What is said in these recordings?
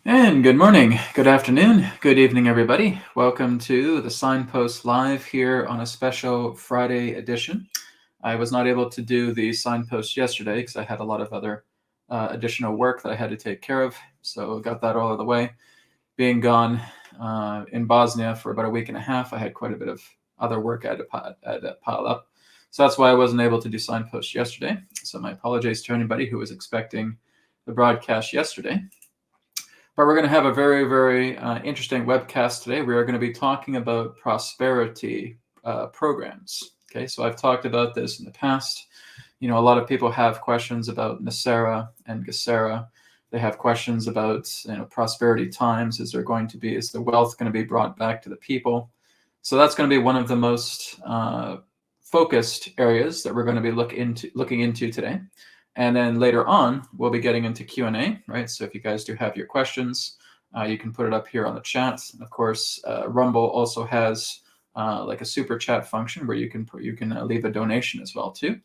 And good morning, good afternoon, good evening, everybody. Welcome to the Signposts Live here on a special Friday edition. I was not able to do the Signposts yesterday because I had a lot of other additional work that I had to take care of. So got that all out of the way. Being gone in Bosnia for about a week and a half, I had quite a bit of other work I had to pile up. So that's why I wasn't able to do Signposts yesterday. So my apologies to anybody who was expecting the broadcast yesterday. But we're going to have a very, very interesting webcast today. We are going to be talking about prosperity programs. Okay, so I've talked about this in the past. You know, a lot of people have questions about Nasera and Gesera. They have questions about, prosperity times. Is the wealth going to be brought back to the people? So that's going to be one of the most focused areas that we're going to be looking into today. And then later on, we'll be getting into Q&A, right? So if you guys do have your questions, you can put it up here on the chat. And of course, Rumble also has like a super chat function where you can leave a donation as well too.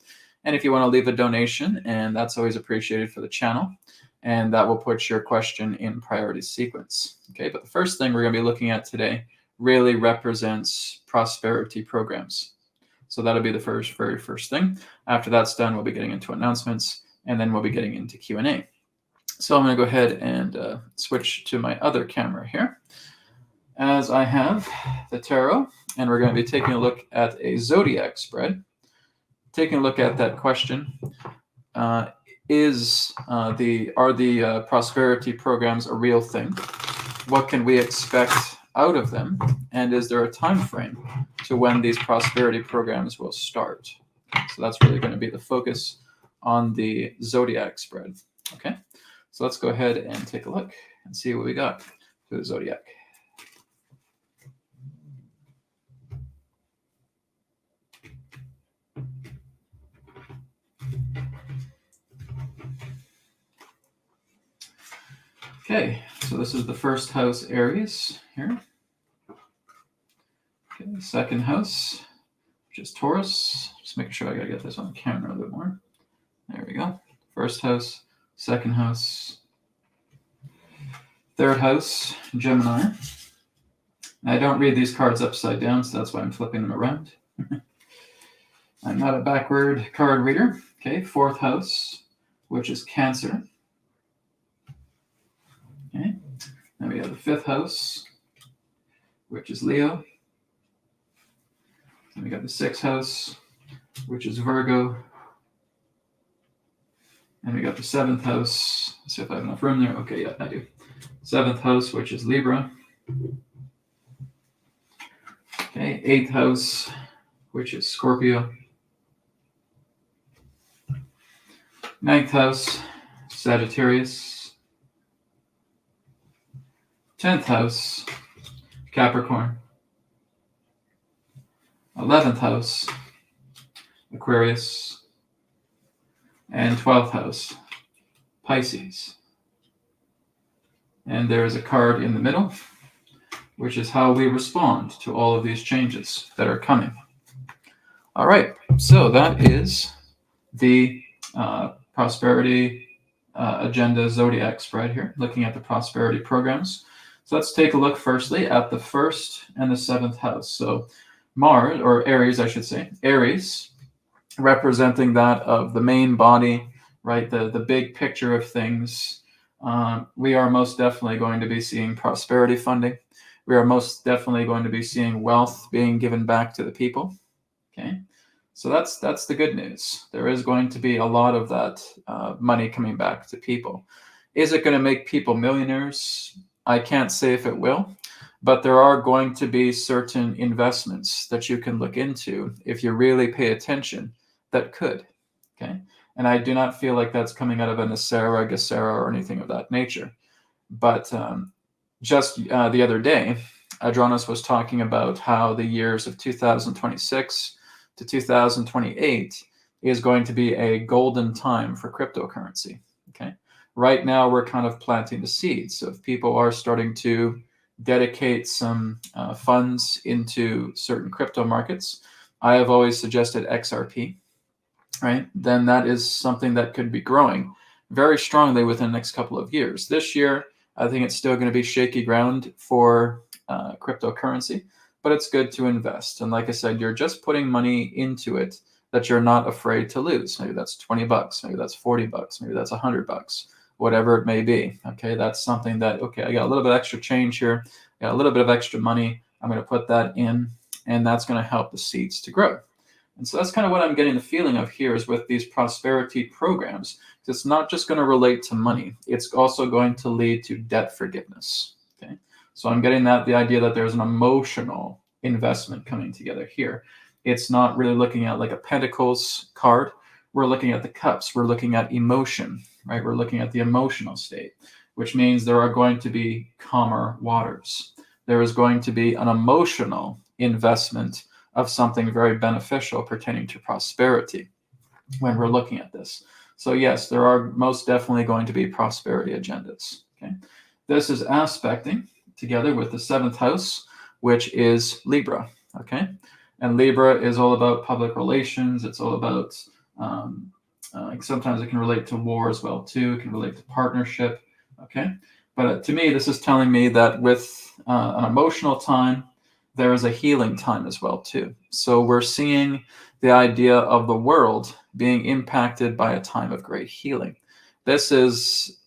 And if you want to leave a donation, and that's always appreciated for the channel, and that will put your question in priority sequence. Okay, but the first thing we're going to be looking at today really represents prosperity programs. So that'll be the very first thing. After that's done, we'll be getting into announcements, and then we'll be getting into Q&A. So I'm going to go ahead and switch to my other camera here, as I have the tarot, and we're going to be taking a look at a Zodiac spread, taking a look at that question. Are the prosperity programs a real thing? What can we expect out of them? And is there a time frame to when these prosperity programs will start? So that's really going to be the focus on the Zodiac spread. Okay, so let's go ahead and take a look and see what we got for the Zodiac. Okay, so this is the first house, Aries, here. Okay, the second house, which is Taurus. Just making sure I gotta get this on camera a little bit more. There we go. First house, second house, third house, Gemini. I don't read these cards upside down, so that's why I'm flipping them around. I'm not a backward card reader. Okay, fourth house, which is Cancer. Okay, then we have the fifth house, which is Leo. Then we got the sixth house, which is Virgo. And we got the seventh house. Let's see if I have enough room there. Okay, yeah, I do. Seventh house, which is Libra. Okay, eighth house, which is Scorpio. Ninth house, Sagittarius. 10th house, Capricorn. 11th house, Aquarius. And 12th house, Pisces. And there is a card in the middle, which is how we respond to all of these changes that are coming. All right, so that is the prosperity agenda Zodiac spread here, looking at the prosperity programs. So let's take a look firstly at the first and the seventh house. So Mars, or Aries, I should say, Aries, representing that of the main body, right? The big picture of things. We are most definitely going to be seeing prosperity funding. We are most definitely going to be seeing wealth being given back to the people. Okay, so that's the good news. There is going to be a lot of that money coming back to people. Is it going to make people millionaires? I can't say if it will, but there are going to be certain investments that you can look into if you really pay attention that could. Okay, and I do not feel like that's coming out of a Nasera, Gesera, or anything of that nature. But just the other day, Adronis was talking about how the years of 2026 to 2028 is going to be a golden time for cryptocurrency. Okay, right now we're kind of planting the seeds. So if people are starting to dedicate some funds into certain crypto markets, I have always suggested XRP, right? Then that is something that could be growing very strongly within the next couple of years. This year, I think it's still going to be shaky ground for cryptocurrency, but it's good to invest. And like I said, you're just putting money into it that you're not afraid to lose. Maybe that's 20 bucks, maybe that's 40 bucks, maybe that's 100 bucks, whatever it may be. Okay, that's something that, okay, I got a little bit extra change here, I got a little bit of extra money, I'm going to put that in, and that's going to help the seeds to grow. And so that's kind of what I'm getting the feeling of here is with these prosperity programs. It's not just going to relate to money. It's also going to lead to debt forgiveness. Okay, so I'm getting the idea that there's an emotional investment coming together here. It's not really looking at like a Pentacles card. We're looking at the cups. We're looking at emotion, right? We're looking at the emotional state, which means there are going to be calmer waters. There is going to be an emotional investment of something very beneficial pertaining to prosperity when we're looking at this. So yes, there are most definitely going to be prosperity agendas. Okay, this is aspecting together with the 7th house, which is Libra. Okay, and Libra is all about public relations. It's all about sometimes it can relate to war as well too. It can relate to partnership. Okay, but to me, this is telling me that with an emotional time, there is a healing time as well too. So we're seeing the idea of the world being impacted by a time of great healing. This is,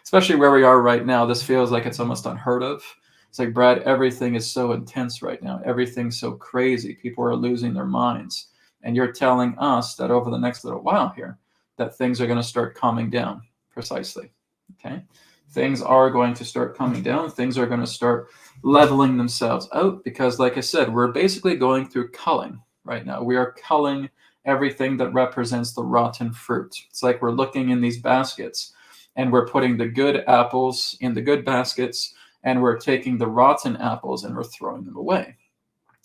especially where we are right now, this feels like it's almost unheard of. It's like, Brad, everything is so intense right now. Everything's so crazy. People are losing their minds. And you're telling us that over the next little while here, that things are going to start calming down. Precisely. Okay. Things are going to start coming down. Things are going to start leveling themselves out because, like I said, we're basically going through culling right now. We are culling everything that represents the rotten fruit. It's like we're looking in these baskets and we're putting the good apples in the good baskets and we're taking the rotten apples and we're throwing them away.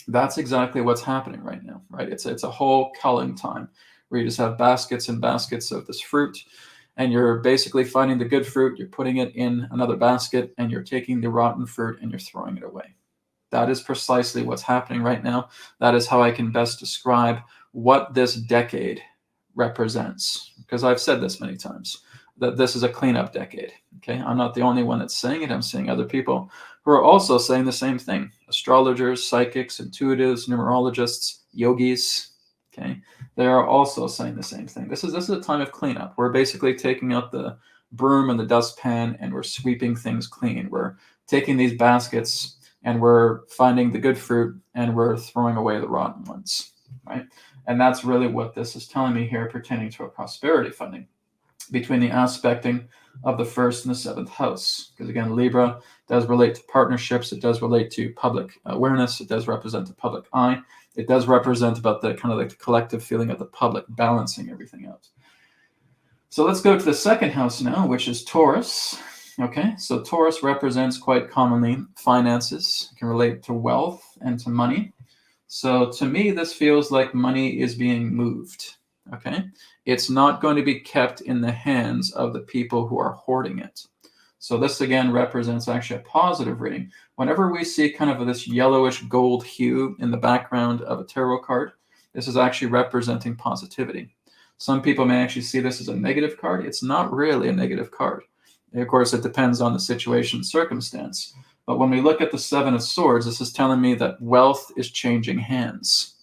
That's exactly what's happening right now, right? It's a whole culling time where you just have baskets and baskets of this fruit. And you're basically finding the good fruit, you're putting it in another basket, and you're taking the rotten fruit and you're throwing it away. That is precisely what's happening right now. That is how I can best describe what this decade represents. Because I've said this many times, that this is a cleanup decade. Okay, I'm not the only one that's saying it. I'm seeing other people who are also saying the same thing. Astrologers, psychics, intuitives, numerologists, yogis. Okay, they are also saying the same thing. This is a time of cleanup. We're basically taking out the broom and the dustpan and we're sweeping things clean. We're taking these baskets and we're finding the good fruit and we're throwing away the rotten ones, right? And that's really what this is telling me here pertaining to a prosperity funding between the aspecting of the 1st and the 7th house. Because again, Libra does relate to partnerships. It does relate to public awareness. It does represent the public eye. It does represent about the kind of like the collective feeling of the public balancing everything out. So let's go to the 2nd house now, which is Taurus. Okay, so Taurus represents quite commonly finances. It can relate to wealth and to money. So to me, this feels like money is being moved. Okay, it's not going to be kept in the hands of the people who are hoarding it. So this again represents actually a positive reading. Whenever we see kind of this yellowish gold hue in the background of a tarot card, this is actually representing positivity. Some people may actually see this as a negative card. It's not really a negative card. Of course, it depends on the situation and circumstance. But when we look at the 7 of Swords, this is telling me that wealth is changing hands.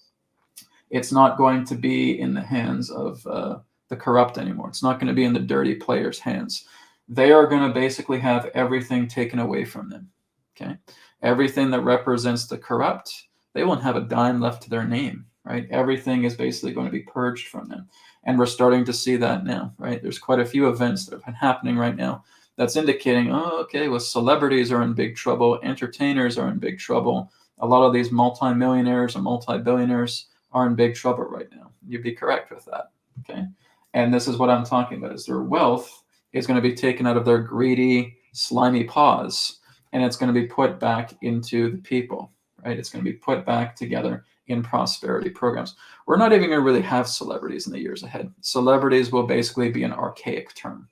It's not going to be in the hands of the corrupt anymore. It's not going to be in the dirty players' hands. They are going to basically have everything taken away from them. Okay, everything that represents the corrupt, they won't have a dime left to their name, right? Everything is basically going to be purged from them. And we're starting to see that now, right? There's quite a few events that have been happening right now that's indicating, oh, okay, well, celebrities are in big trouble. Entertainers are in big trouble. A lot of these multimillionaires and multi-billionaires are in big trouble right now. You'd be correct with that, okay? And this is what I'm talking about, is their wealth is going to be taken out of their greedy, slimy paws, and it's going to be put back into the people, right? It's going to be put back together in prosperity programs. We're not even going to really have celebrities in the years ahead. Celebrities will basically be an archaic term.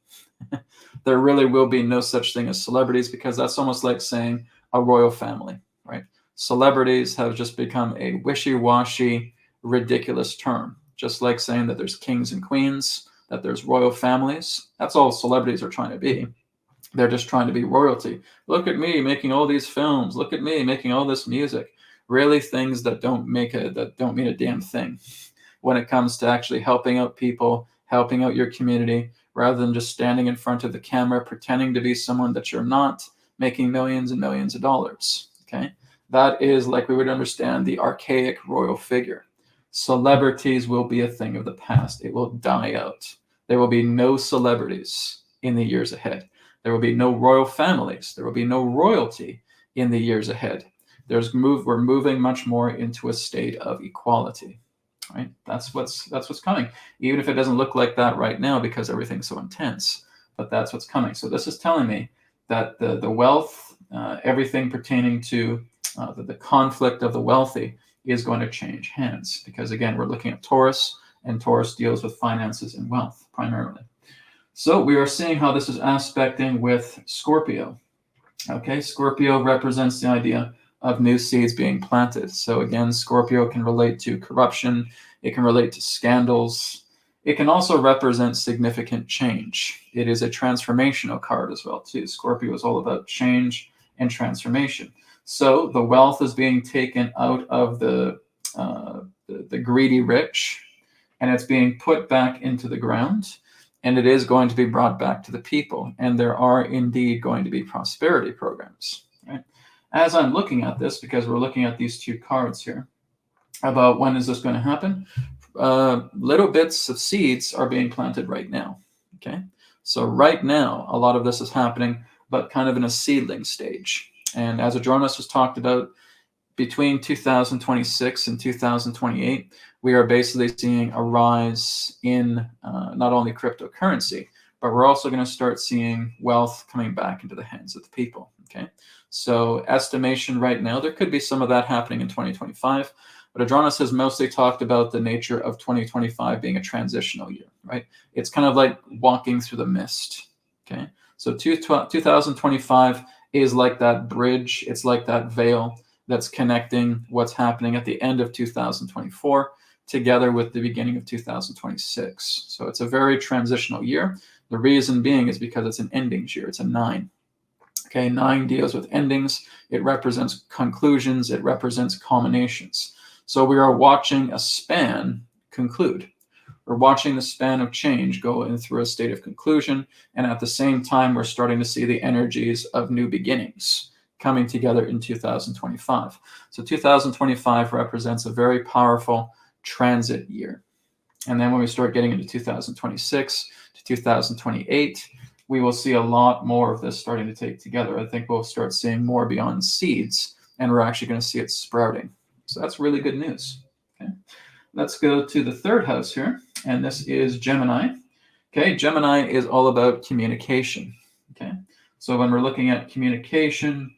There really will be no such thing as celebrities because that's almost like saying a royal family, right? Celebrities have just become a wishy-washy, ridiculous term, just like saying that there's kings and queens. that there's royal families. That's all celebrities are trying to be. They're just trying to be royalty. Look at me making all these films. Look at me making all this music. Really things that don't mean a damn thing when it comes to actually helping out people, helping out your community, rather than just standing in front of the camera, pretending to be someone that you're not, making millions and millions of dollars. Okay? That is, like we would understand, the archaic royal figure. Celebrities will be a thing of the past. It will die out. There will be no celebrities in the years ahead. There will be no royal families. There will be no royalty in the years ahead. We're moving much more into a state of equality. Right? That's what's coming. Even if it doesn't look like that right now because everything's so intense, but that's what's coming. So this is telling me that the wealth, everything pertaining to the conflict of the wealthy is going to change hands, because again, we're looking at Taurus, and Taurus deals with finances and wealth primarily. So we are seeing how this is aspecting with Scorpio. Okay, Scorpio represents the idea of new seeds being planted. So again, Scorpio can relate to corruption. It can relate to scandals. It can also represent significant change. It is a transformational card as well, too. Scorpio is all about change and transformation. So the wealth is being taken out of the greedy rich, and it's being put back into the ground, and it is going to be brought back to the people. And there are indeed going to be prosperity programs. Right? As I'm looking at this, because we're looking at these two cards here, about when is this going to happen? Little bits of seeds are being planted right now. Okay, so right now, a lot of this is happening, but kind of in a seedling stage. And as Adronis was talked about, between 2026 and 2028, we are basically seeing a rise in not only cryptocurrency, but we're also going to start seeing wealth coming back into the hands of the people. Okay, so estimation right now, there could be some of that happening in 2025, but Adronis has mostly talked about the nature of 2025 being a transitional year, right? It's kind of like walking through the mist. Okay, so 2025 is like that bridge. It's like that veil that's connecting what's happening at the end of 2024 together with the beginning of 2026. So it's a very transitional year. The reason being is because it's an endings year. It's a 9. Okay, 9 deals with endings. It represents conclusions. It represents culminations. So we are watching a span conclude. We're watching the span of change go in through a state of conclusion. And at the same time, we're starting to see the energies of new beginnings coming together in 2025. So 2025 represents a very powerful transit year. And then when we start getting into 2026 to 2028, we will see a lot more of this starting to take together. I think we'll start seeing more beyond seeds, and we're actually going to see it sprouting. So that's really good news. Okay, let's go to the third house here, and this is Gemini. Okay, Gemini is all about communication. Okay, so when we're looking at communication,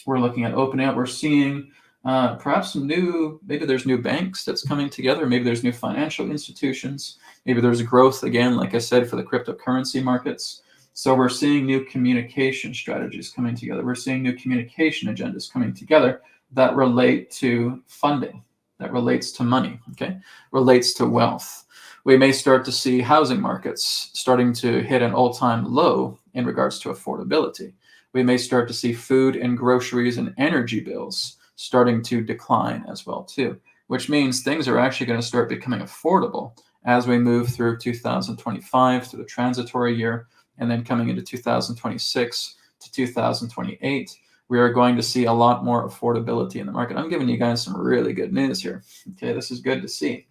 we're looking at opening up. We're seeing perhaps some maybe there's new banks that's coming together. Maybe there's new financial institutions. Maybe there's growth again, like I said, for the cryptocurrency markets. So we're seeing new communication strategies coming together. We're seeing new communication agendas coming together that relate to funding, that relates to money, okay, relates to wealth. We may start to see housing markets starting to hit an all-time low in regards to affordability. We may start to see food and groceries and energy bills starting to decline as well too, which means things are actually going to start becoming affordable as we move through 2025 to the transitory year, and then coming into 2026 to 2028, we are going to see a lot more affordability in the market. I'm giving you guys some really good news here. Okay, this is good to see.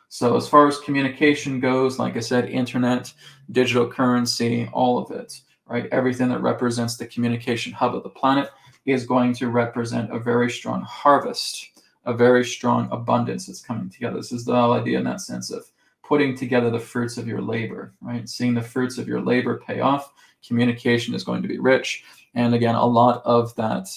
So as far as communication goes, like I said, internet, digital currency, all of it, right? Everything that represents the communication hub of the planet is going to represent a very strong harvest, a very strong abundance that's coming together. This is the whole idea in that sense of putting together the fruits of your labor, right? Seeing the fruits of your labor pay off. Communication is going to be rich. And again, a lot of that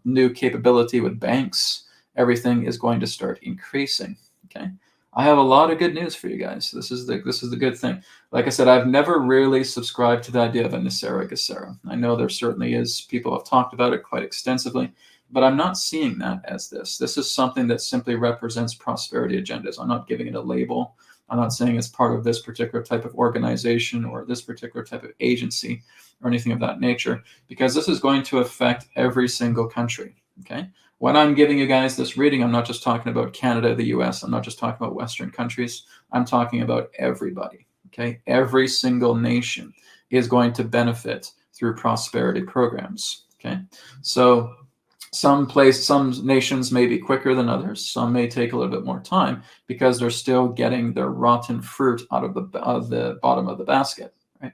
new capability with banks, everything is going to start increasing, okay? I have a lot of good news for you guys. This is the good thing. Like I said, I've never really subscribed to the idea of a Nisera Gesera. I know there certainly is. People have talked about it quite extensively, but I'm not seeing that as this. This is something that simply represents prosperity agendas. I'm not giving it a label. I'm not saying it's part of this particular type of organization or this particular type of agency or anything of that nature, because this is going to affect every single country, okay? When I'm giving you guys this reading, I'm not just talking about Canada, the US, I'm not just talking about Western countries, I'm talking about everybody, okay? Every single nation is going to benefit through prosperity programs, okay? So some nations may be quicker than others. Some may take a little bit more time because they're still getting their rotten fruit out of the bottom of the basket, right?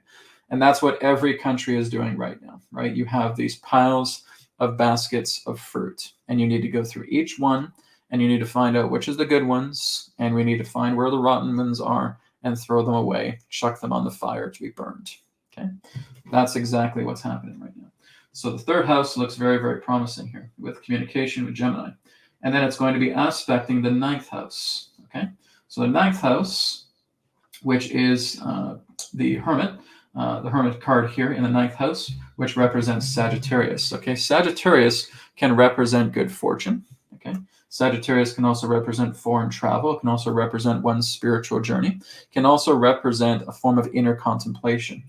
And that's what every country is doing right now, right? You have these piles of baskets of fruit, and you need to go through each one, and you need to find out which is the good ones, and we need to find where the rotten ones are and throw them away, chuck them on the fire to be burned, okay? That's exactly what's happening right now. So the third house looks very, very promising here with communication with Gemini. And then it's going to be aspecting the ninth house, okay? So the ninth house, which is the Hermit card here in the ninth house, which represents Sagittarius, okay? Sagittarius can represent good fortune, okay? Sagittarius can also represent foreign travel, can also represent one's spiritual journey, can also represent a form of inner contemplation.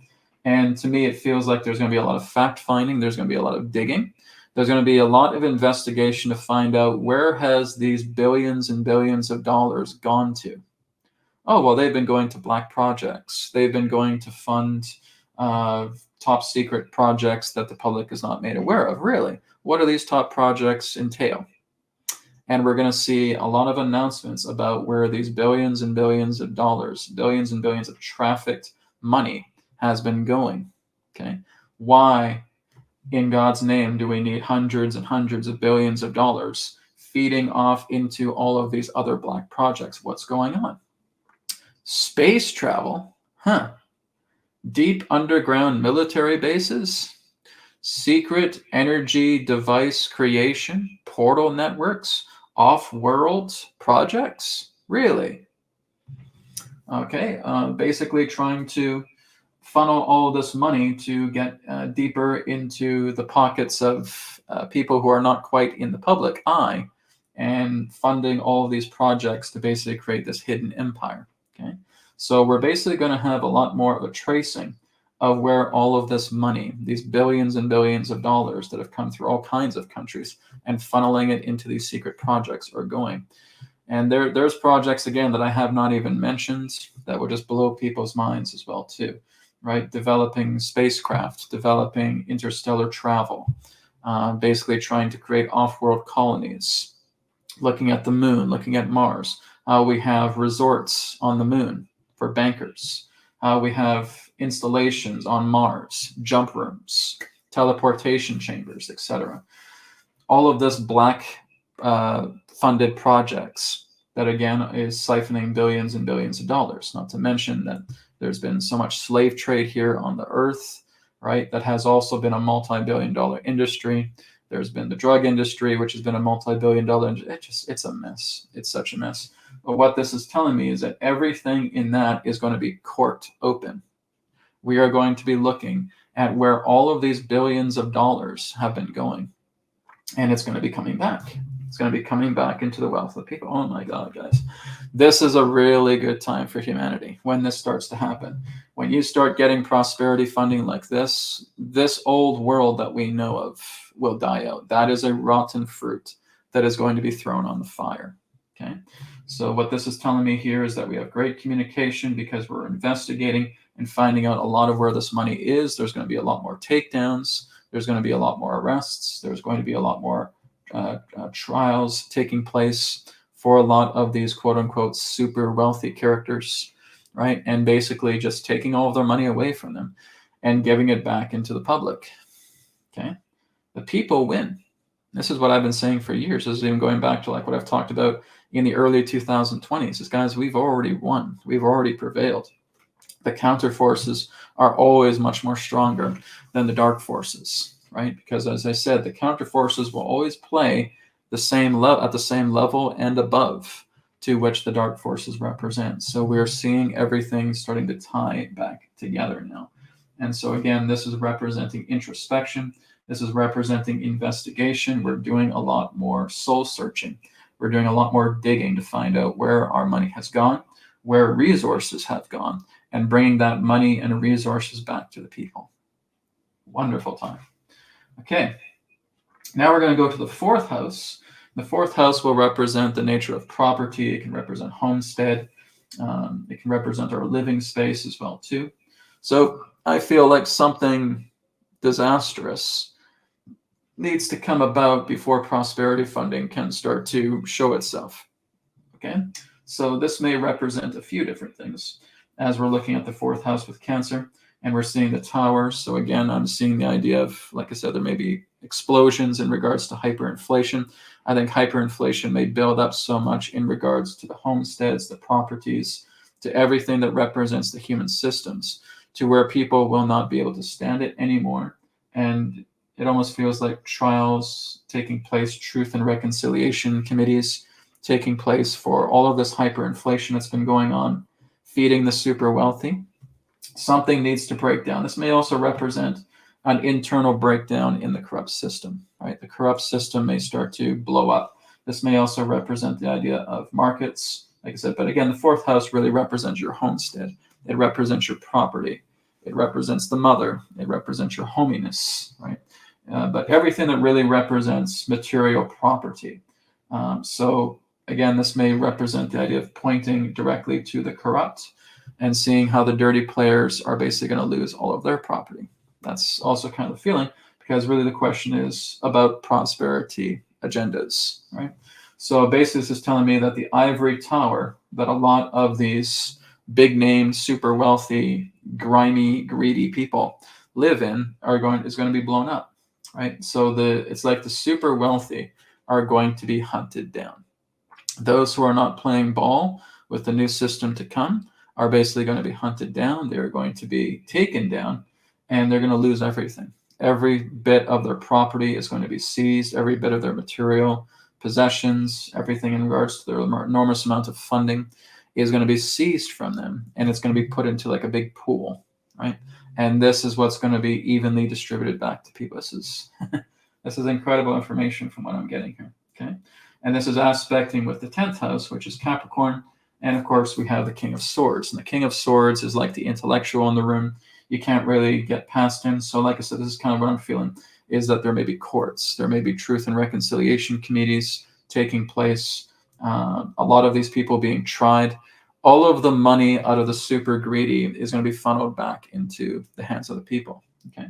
And to me, it feels like there's going to be a lot of fact-finding. There's going to be a lot of digging. There's going to be a lot of investigation to find out where has these billions and billions of dollars gone to. Oh, well, they've been going to black projects. They've been going to fund top secret projects that the public is not made aware of. Really, what do these top projects entail? And we're going to see a lot of announcements about where these billions and billions of dollars, billions and billions of trafficked money has been going, okay? Why, in God's name, do we need hundreds and hundreds of billions of dollars feeding off into all of these other black projects? What's going on? Space travel? Huh. Deep underground military bases? Secret energy device creation? Portal networks? Off-world projects? Really? Okay, basically trying to funnel all of this money to get deeper into the pockets of people who are not quite in the public eye, and funding all of these projects to basically create this hidden empire, okay? So we're basically going to have a lot more of a tracing of where all of this money, these billions and billions of dollars that have come through all kinds of countries and funneling it into these secret projects are going. And there's projects, again, that I have not even mentioned that will just blow people's minds as well, too, right? Developing spacecraft, developing interstellar travel, basically trying to create off-world colonies, looking at the moon, looking at Mars. We have resorts on the moon for bankers. We have installations on Mars, jump rooms, teleportation chambers, etc. All of this black funded projects that, again, is siphoning billions and billions of dollars. Not to mention that there's been so much slave trade here on the earth, right? That has also been a multi-billion-dollar industry. There's been the drug industry, which has been a multi-billion-dollar industry. It's a mess. It's such a mess. But what this is telling me is that everything in that is going to be corked open. We are going to be looking at where all of these billions of dollars have been going. And it's going to be coming back. It's going to be coming back into the wealth of people. Oh my God, guys. This is a really good time for humanity when this starts to happen. When you start getting prosperity funding like this old world that we know of will die out. That is a rotten fruit that is going to be thrown on the fire. Okay. So what this is telling me here is that we have great communication because we're investigating and finding out a lot of where this money is. There's going to be a lot more takedowns. There's going to be a lot more arrests. There's going to be a lot more trials taking place for a lot of these quote unquote super wealthy characters, right? And basically just taking all of their money away from them and giving it back into the public. Okay. The people win. This is what I've been saying for years. This is even going back to like what I've talked about in the early 2020s. Is, guys, we've already won. We've already prevailed. The counter forces are always much more stronger than the dark forces, right? Because as I said, the counter forces will always play the same at the same level and above to which the dark forces represent. So we're seeing everything starting to tie back together now. And so again, this is representing introspection. This is representing investigation. We're doing a lot more soul searching. We're doing a lot more digging to find out where our money has gone, where resources have gone and bringing that money and resources back to the people. Wonderful time. Okay, now we're going to go to the fourth house. The fourth house will represent the nature of property. It can represent homestead. It can represent our living space as well too. So I feel like something disastrous needs to come about before prosperity funding can start to show itself. Okay, so this may represent a few different things. As we're looking at the fourth house with Cancer, and we're seeing the Tower. So again, I'm seeing the idea of, like I said, there may be explosions in regards to hyperinflation. I think hyperinflation may build up so much in regards to the homesteads, the properties, to everything that represents the human systems, to where people will not be able to stand it anymore. And it almost feels like trials taking place, truth and reconciliation committees taking place for all of this hyperinflation that's been going on, feeding the super wealthy. Something needs to break down. This may also represent an internal breakdown in the corrupt system, right? The corrupt system may start to blow up. This may also represent the idea of markets, like I said, but again, the fourth house really represents your homestead. It represents your property. It represents the mother. It represents your hominess, right? But everything that really represents material property. So again, this may represent the idea of pointing directly to the corrupt and seeing how the dirty players are basically going to lose all of their property. That's also kind of the feeling, because really the question is about prosperity agendas, right? So basically this is telling me that the ivory tower that a lot of these big name, super wealthy, grimy, greedy people live in is going to be blown up, right? So it's like the super wealthy are going to be hunted down. Those who are not playing ball with the new system to come are basically going to be hunted down. They're going to be taken down, and they're going to lose everything. Every bit of their property is going to be seized, every bit of their material possessions, everything in regards to their enormous amount of funding is going to be seized from them, and it's going to be put into like a big pool, right? And this is what's going to be evenly distributed back to people. This is this is incredible information from what I'm getting here, okay? And this is aspecting with the 10th house, which is Capricorn. And of course, we have the King of Swords. And the King of Swords is like the intellectual in the room. You can't really get past him. So like I said, this is kind of what I'm feeling, is that there may be courts. There may be truth and reconciliation committees taking place. A lot of these people being tried. All of the money out of the super greedy is going to be funneled back into the hands of the people, okay?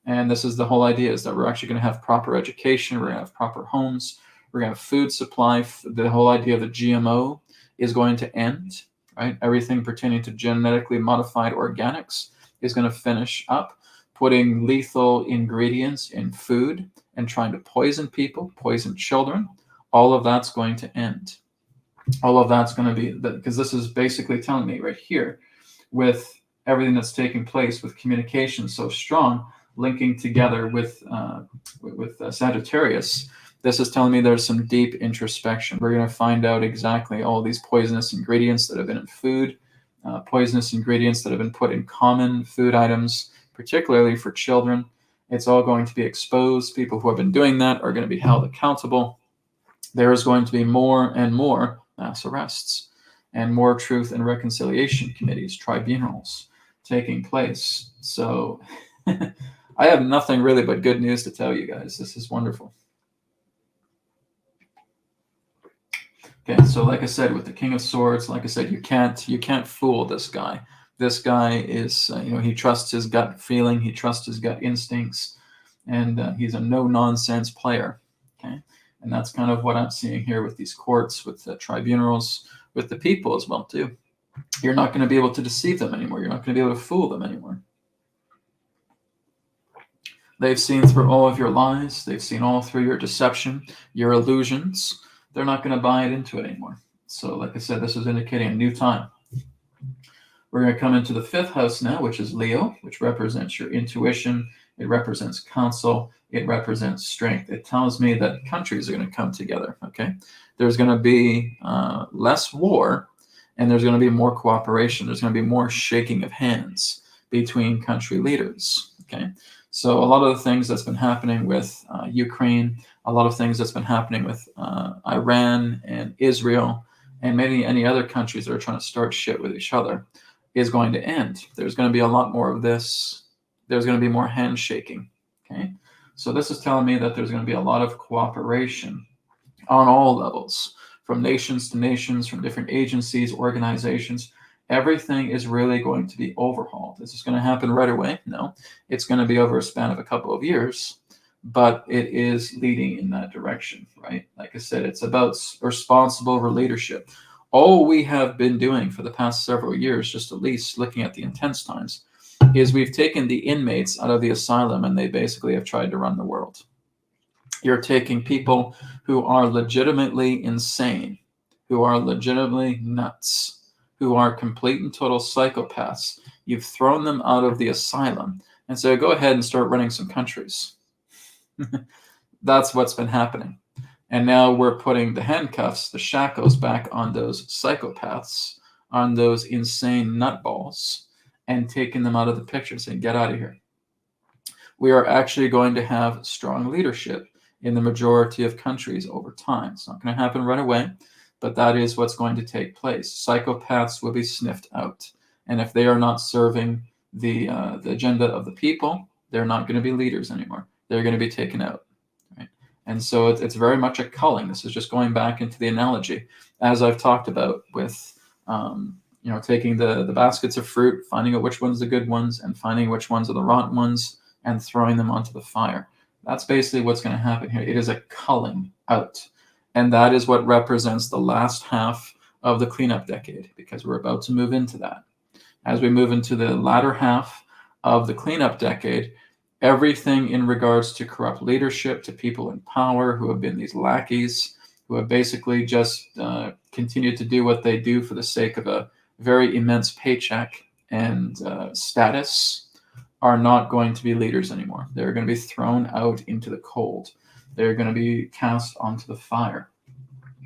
And this is the whole idea, is that we're actually going to have proper education. We're going to have proper homes. We're going to have food supply. The whole idea of the GMO is going to end, right? Everything pertaining to genetically modified organics is going to finish up, putting lethal ingredients in food and trying to poison people, poison children. All of that's going to end. All of that's going to be, because this is basically telling me right here, with everything that's taking place with communication so strong, linking together with Sagittarius, this is telling me there's some deep introspection. We're going to find out exactly all these poisonous ingredients that have been in food, poisonous ingredients that have been put in common food items, particularly for children. It's all going to be exposed. People who have been doing that are going to be held accountable. There is going to be more and more mass arrests and more truth and reconciliation committees, tribunals taking place. So I have nothing really but good news to tell you guys. This is wonderful. Okay, so like I said, with the King of Swords, like I said, you can't fool this guy. This guy is, he trusts his gut feeling, he trusts his gut instincts, and he's a no-nonsense player. Okay, and that's kind of what I'm seeing here with these courts, with the tribunals, with the people as well too. You're not going to be able to deceive them anymore. You're not going to be able to fool them anymore. They've seen through all of your lies. They've seen all through your deception, your illusions. They're not going to buy it into it anymore. So like I said, this is indicating a new time. We're going to come into the 5th house now, which is Leo, which represents your intuition. It represents counsel. It represents strength. It tells me that countries are going to come together, okay? There's going to be less war, and there's going to be more cooperation. There's going to be more shaking of hands between country leaders, okay? So a lot of the things that's been happening with Ukraine, a lot of things that's been happening with Iran and Israel, and maybe any other countries that are trying to start shit with each other is going to end. There's going to be a lot more of this. There's going to be more handshaking. Okay, so this is telling me that there's going to be a lot of cooperation on all levels, from nations to nations, from different agencies, organizations. Everything is really going to be overhauled. Is this going to happen right away? No. It's going to be over a span of a couple of years, but it is leading in that direction, right? Like I said, it's about responsible leadership. All we have been doing for the past several years, just at least looking at the intense times, is we've taken the inmates out of the asylum and they basically have tried to run the world. You're taking people who are legitimately insane, who are legitimately nuts, who are complete and total psychopaths. You've thrown them out of the asylum and so go ahead and start running some countries. That's what's been happening. And now we're putting the handcuffs, the shackles back on those psychopaths, on those insane nutballs, and taking them out of the picture, saying, get out of here. We are actually going to have strong leadership in the majority of countries over time. It's not going to happen right away, but that is what's going to take place. Psychopaths will be sniffed out. And if they are not serving the agenda of the people, they're not going to be leaders anymore. They're going to be taken out. Right? And so it's very much a culling. This is just going back into the analogy, as I've talked about with taking the baskets of fruit, finding out which ones are the good ones, and finding which ones are the rotten ones, and throwing them onto the fire. That's basically what's going to happen here. It is a culling out. And that is what represents the last half of the cleanup decade, because we're about to move into that. As we move into the latter half of the cleanup decade, everything in regards to corrupt leadership, to people in power who have been these lackeys, who have basically just continued to do what they do for the sake of a very immense paycheck and status, are not going to be leaders anymore. They're going to be thrown out into the cold. They're going to be cast onto the fire.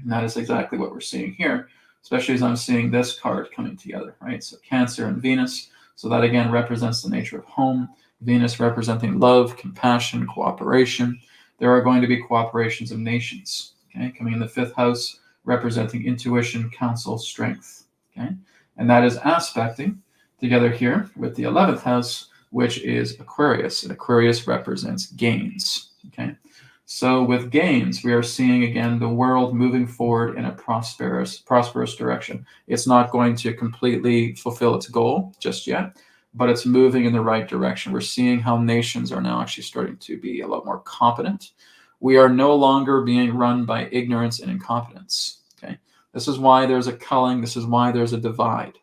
And that is exactly what we're seeing here, especially as I'm seeing this card coming together, right? So Cancer and Venus. So that again represents the nature of home. Venus representing love, compassion, cooperation. There are going to be cooperations of nations, okay? Coming in the 5th house, representing intuition, counsel, strength, okay? And that is aspecting together here with the 11th house, which is Aquarius, and Aquarius represents gains, okay? So with gains, we are seeing, again, the world moving forward in a prosperous direction. It's not going to completely fulfill its goal just yet, but it's moving in the right direction. We're seeing how nations are now actually starting to be a lot more competent. We are no longer being run by ignorance and incompetence, okay? This is why there's a culling. This is why there's a divide.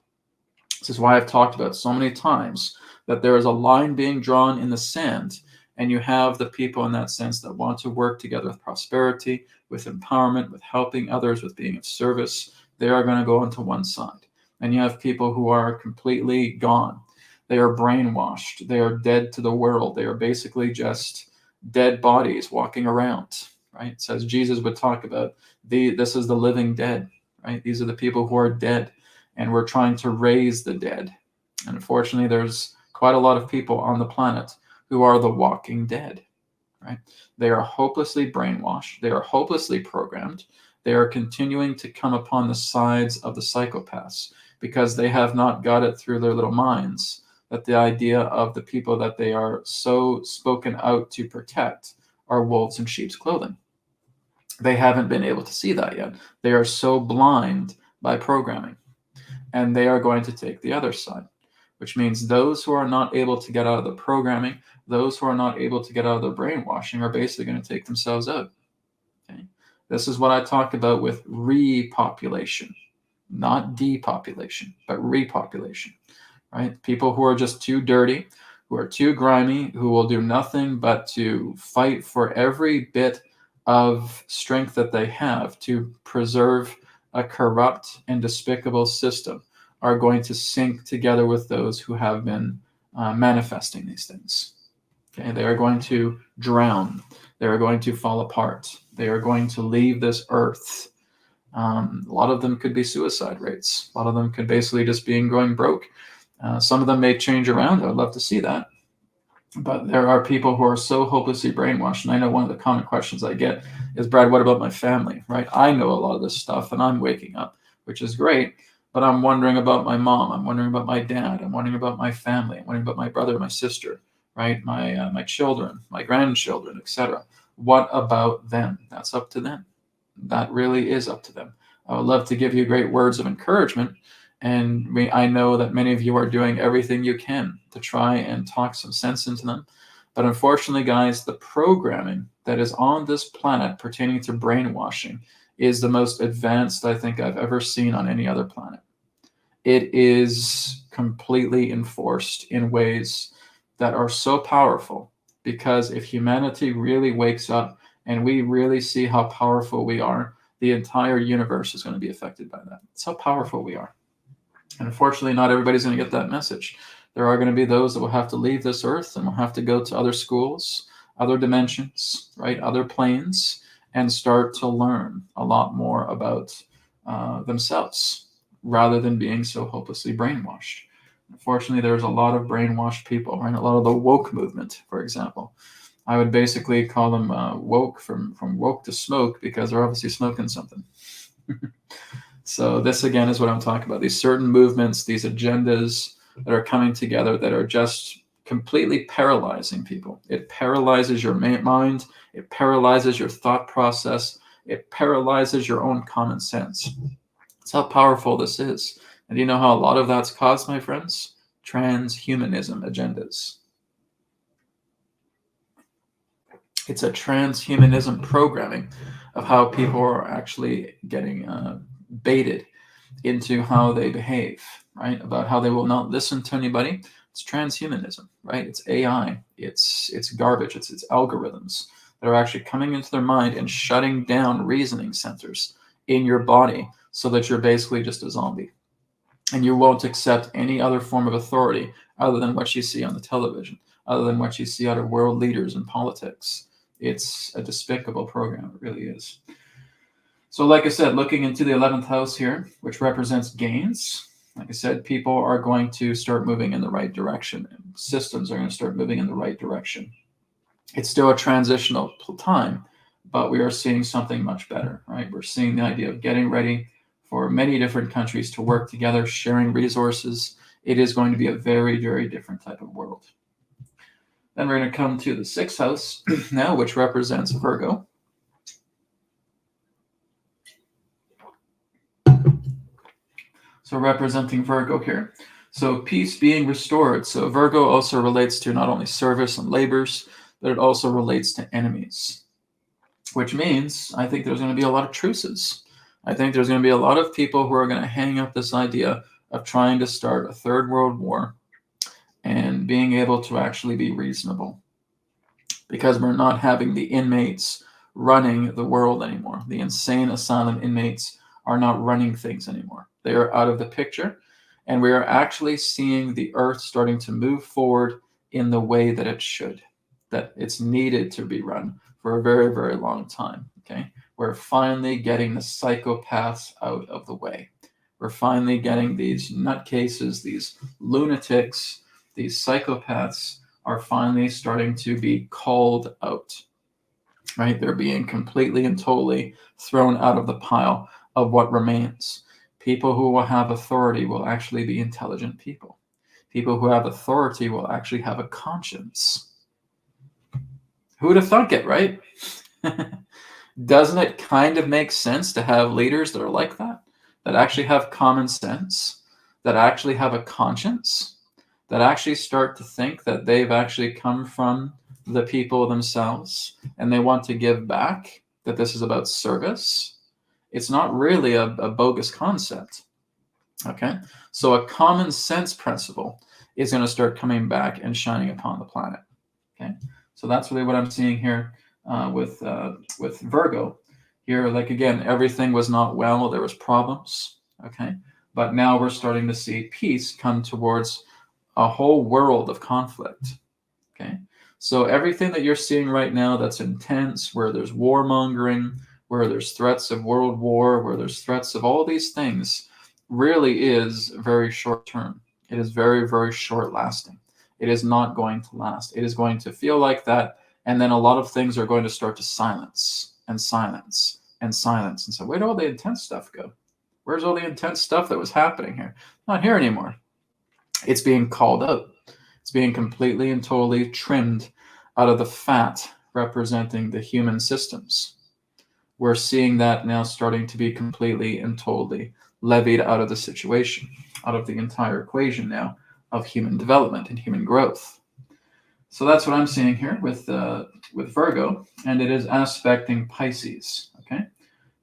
This is why I've talked about so many times that there is a line being drawn in the sand, and you have the people in that sense that want to work together with prosperity, with empowerment, with helping others, with being of service. They are going to go onto one side. And you have people who are completely gone. They are brainwashed. They are dead to the world. They are basically just dead bodies walking around, right? It says Jesus would talk about, this is the living dead, right? These are the people who are dead, and we're trying to raise the dead. And unfortunately, there's quite a lot of people on the planet who are the walking dead, right? They are hopelessly brainwashed. They are hopelessly programmed. They are continuing to come upon the sides of the psychopaths because they have not got it through their little minds that the idea of the people that they are so spoken out to protect are wolves in sheep's clothing. They haven't been able to see that yet. They are so blind by programming, and they are going to take the other side, which means those who are not able to get out of the programming, those who are not able to get out of the brainwashing are basically going to take themselves out. Okay? This is what I talked about with repopulation, not depopulation, but repopulation, right? People who are just too dirty, who are too grimy, who will do nothing but to fight for every bit of strength that they have to preserve a corrupt and despicable system, are going to sink together with those who have been manifesting these things. Okay, they are going to drown. They are going to fall apart. They are going to leave this earth. A lot of them could be suicide rates. A lot of them could basically just be going broke. Some of them may change around. I'd love to see that. But there are people who are so hopelessly brainwashed. And I know one of the common questions I get is, Brad, what about my family, right? I know a lot of this stuff, and I'm waking up. which is great. But I'm wondering about my mom. I'm wondering about my dad. I'm wondering about my family. I'm wondering about my brother, my sister, right? My children, my grandchildren, etc. What about them? That's up to them. That really is up to them. I would love to give you great words of encouragement. And I know that many of you are doing everything you can to try and talk some sense into them. But unfortunately, guys, the programming that is on this planet pertaining to brainwashing is the most advanced I think I've ever seen on any other planet. It is completely enforced in ways that are so powerful, because if humanity really wakes up and we really see how powerful we are, the entire universe is going to be affected by that. It's how powerful we are. And unfortunately, not everybody's going to get that message. There are going to be those that will have to leave this earth and will have to go to other schools, other dimensions, right, other planes, and start to learn a lot more about themselves, rather than being so hopelessly brainwashed. Unfortunately, there's a lot of brainwashed people, right? A lot of the woke movement, for example. I would basically call them woke, from woke to smoke, because they're obviously smoking something. So this, again, is what I'm talking about. These certain movements, these agendas that are coming together that are just completely paralyzing people. It paralyzes your mind. It paralyzes your thought process. It paralyzes your own common sense. That's how powerful this is. And do you know how a lot of that's caused, my friends? Transhumanism agendas. It's a transhumanism programming of how people are actually getting baited into how they behave, right? About how they will not listen to anybody. It's transhumanism, right? It's AI. It's garbage. It's algorithms that are actually coming into their mind and shutting down reasoning centers in your body, so that you're basically just a zombie. And you won't accept any other form of authority other than what you see on the television, other than what you see out of world leaders in politics. It's a despicable program. It really is. So like I said, looking into the 11th house here, which represents gains, like I said, people are going to start moving in the right direction. And systems are going to start moving in the right direction. It's still a transitional time, but we are seeing something much better, right? We're seeing the idea of getting ready for many different countries to work together, sharing resources. It is going to be a very, very different type of world. Then we're going to come to the 6th house now, which represents Virgo. So representing Virgo here. So peace being restored. So Virgo also relates to not only service and labors, but it also relates to enemies, which means I think there's going to be a lot of truces. I think there's going to be a lot of people who are going to hang up this idea of trying to start a third world war and being able to actually be reasonable, because we're not having the inmates running the world anymore. The insane asylum inmates are not running things anymore. They are out of the picture, and we are actually seeing the earth starting to move forward in the way that it should, that it's needed to be run for a very, very long time. Okay, we're finally getting the psychopaths out of the way. We're finally getting these nutcases, these lunatics, these psychopaths are finally starting to be called out, right? They're being completely and totally thrown out of the pile of what remains. People who will have authority will actually be intelligent people. People who have authority will actually have a conscience. Who would have thunk it, right? Doesn't it kind of make sense to have leaders that are like that actually have common sense, that actually have a conscience, that actually start to think that they've actually come from the people themselves and they want to give back, that this is about service? It's not really a bogus concept. Okay, so a common sense principle is going to start coming back and shining upon the planet. Okay, so that's really what I'm seeing here with Virgo. Here, like again, everything was not well. There was problems. Okay, but now we're starting to see peace come towards a whole world of conflict. Okay, so everything that you're seeing right now that's intense, where there's warmongering, where there's threats of world war, where there's threats of all these things, really is very short term. It is very, very short lasting. It is not going to last. It is going to feel like that, and then a lot of things are going to start to silence and silence and silence. And so where did all the intense stuff go? Where's all the intense stuff that was happening here? Not here anymore. It's being called out. It's being completely and totally trimmed out of the fat representing the human systems. We're seeing that now starting to be completely and totally levied out of the situation, out of the entire equation now of human development and human growth. So that's what I'm seeing here with Virgo, and it is aspecting Pisces. Okay,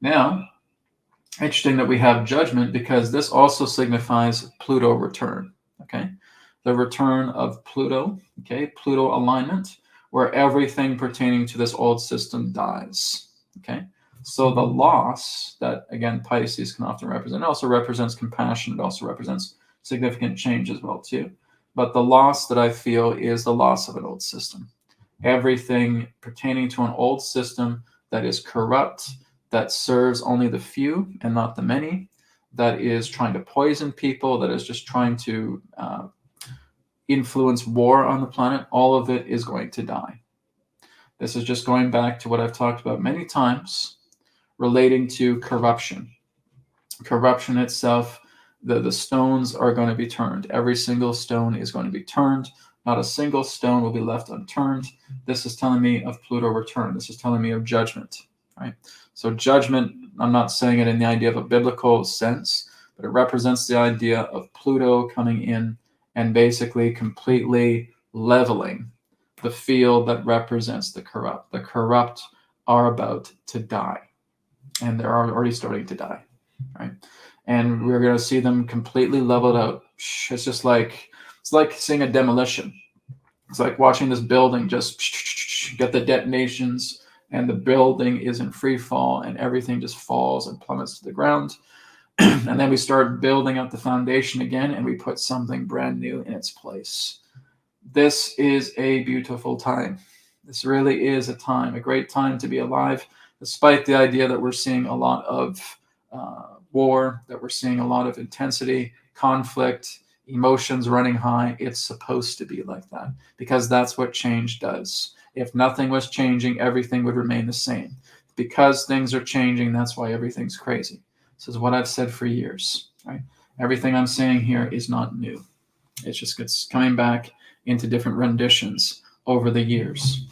now interesting that we have Judgment, because this also signifies Pluto return. Okay, the return of Pluto. Okay, Pluto alignment, where everything pertaining to this old system dies. Okay, so the loss that, again, Pisces can often represent, also represents compassion. It also represents significant change as well too. But the loss that I feel is the loss of an old system. Everything pertaining to an old system that is corrupt, that serves only the few and not the many, that is trying to poison people, that is just trying to influence war on the planet, all of it is going to die. This is just going back to what I've talked about many times relating to corruption. Corruption itself, the stones are going to be turned. Every single stone is going to be turned. Not a single stone will be left unturned. This is telling me of Pluto return. This is telling me of judgment, right? So judgment, I'm not saying it in the idea of a biblical sense, but it represents the idea of Pluto coming in and basically completely leveling the field that represents the corrupt. The corrupt are about to die, and they're already starting to die, right? And we're going to see them completely leveled out. It's just like, it's like seeing a demolition. It's like watching this building just get the detonations, and the building is in free fall, and everything just falls and plummets to the ground. And then we start building up the foundation again, and we put something brand new in its place. This is a beautiful time. This really is a time, a great time to be alive, despite the idea that we're seeing a lot of war, that we're seeing a lot of intensity, conflict, emotions running high. It's supposed to be like that, because that's what change does. If nothing was changing, everything would remain the same. Because things are changing, that's why everything's crazy. This is what I've said for years, right? Everything I'm saying here is not new. It's coming back into different renditions over the years.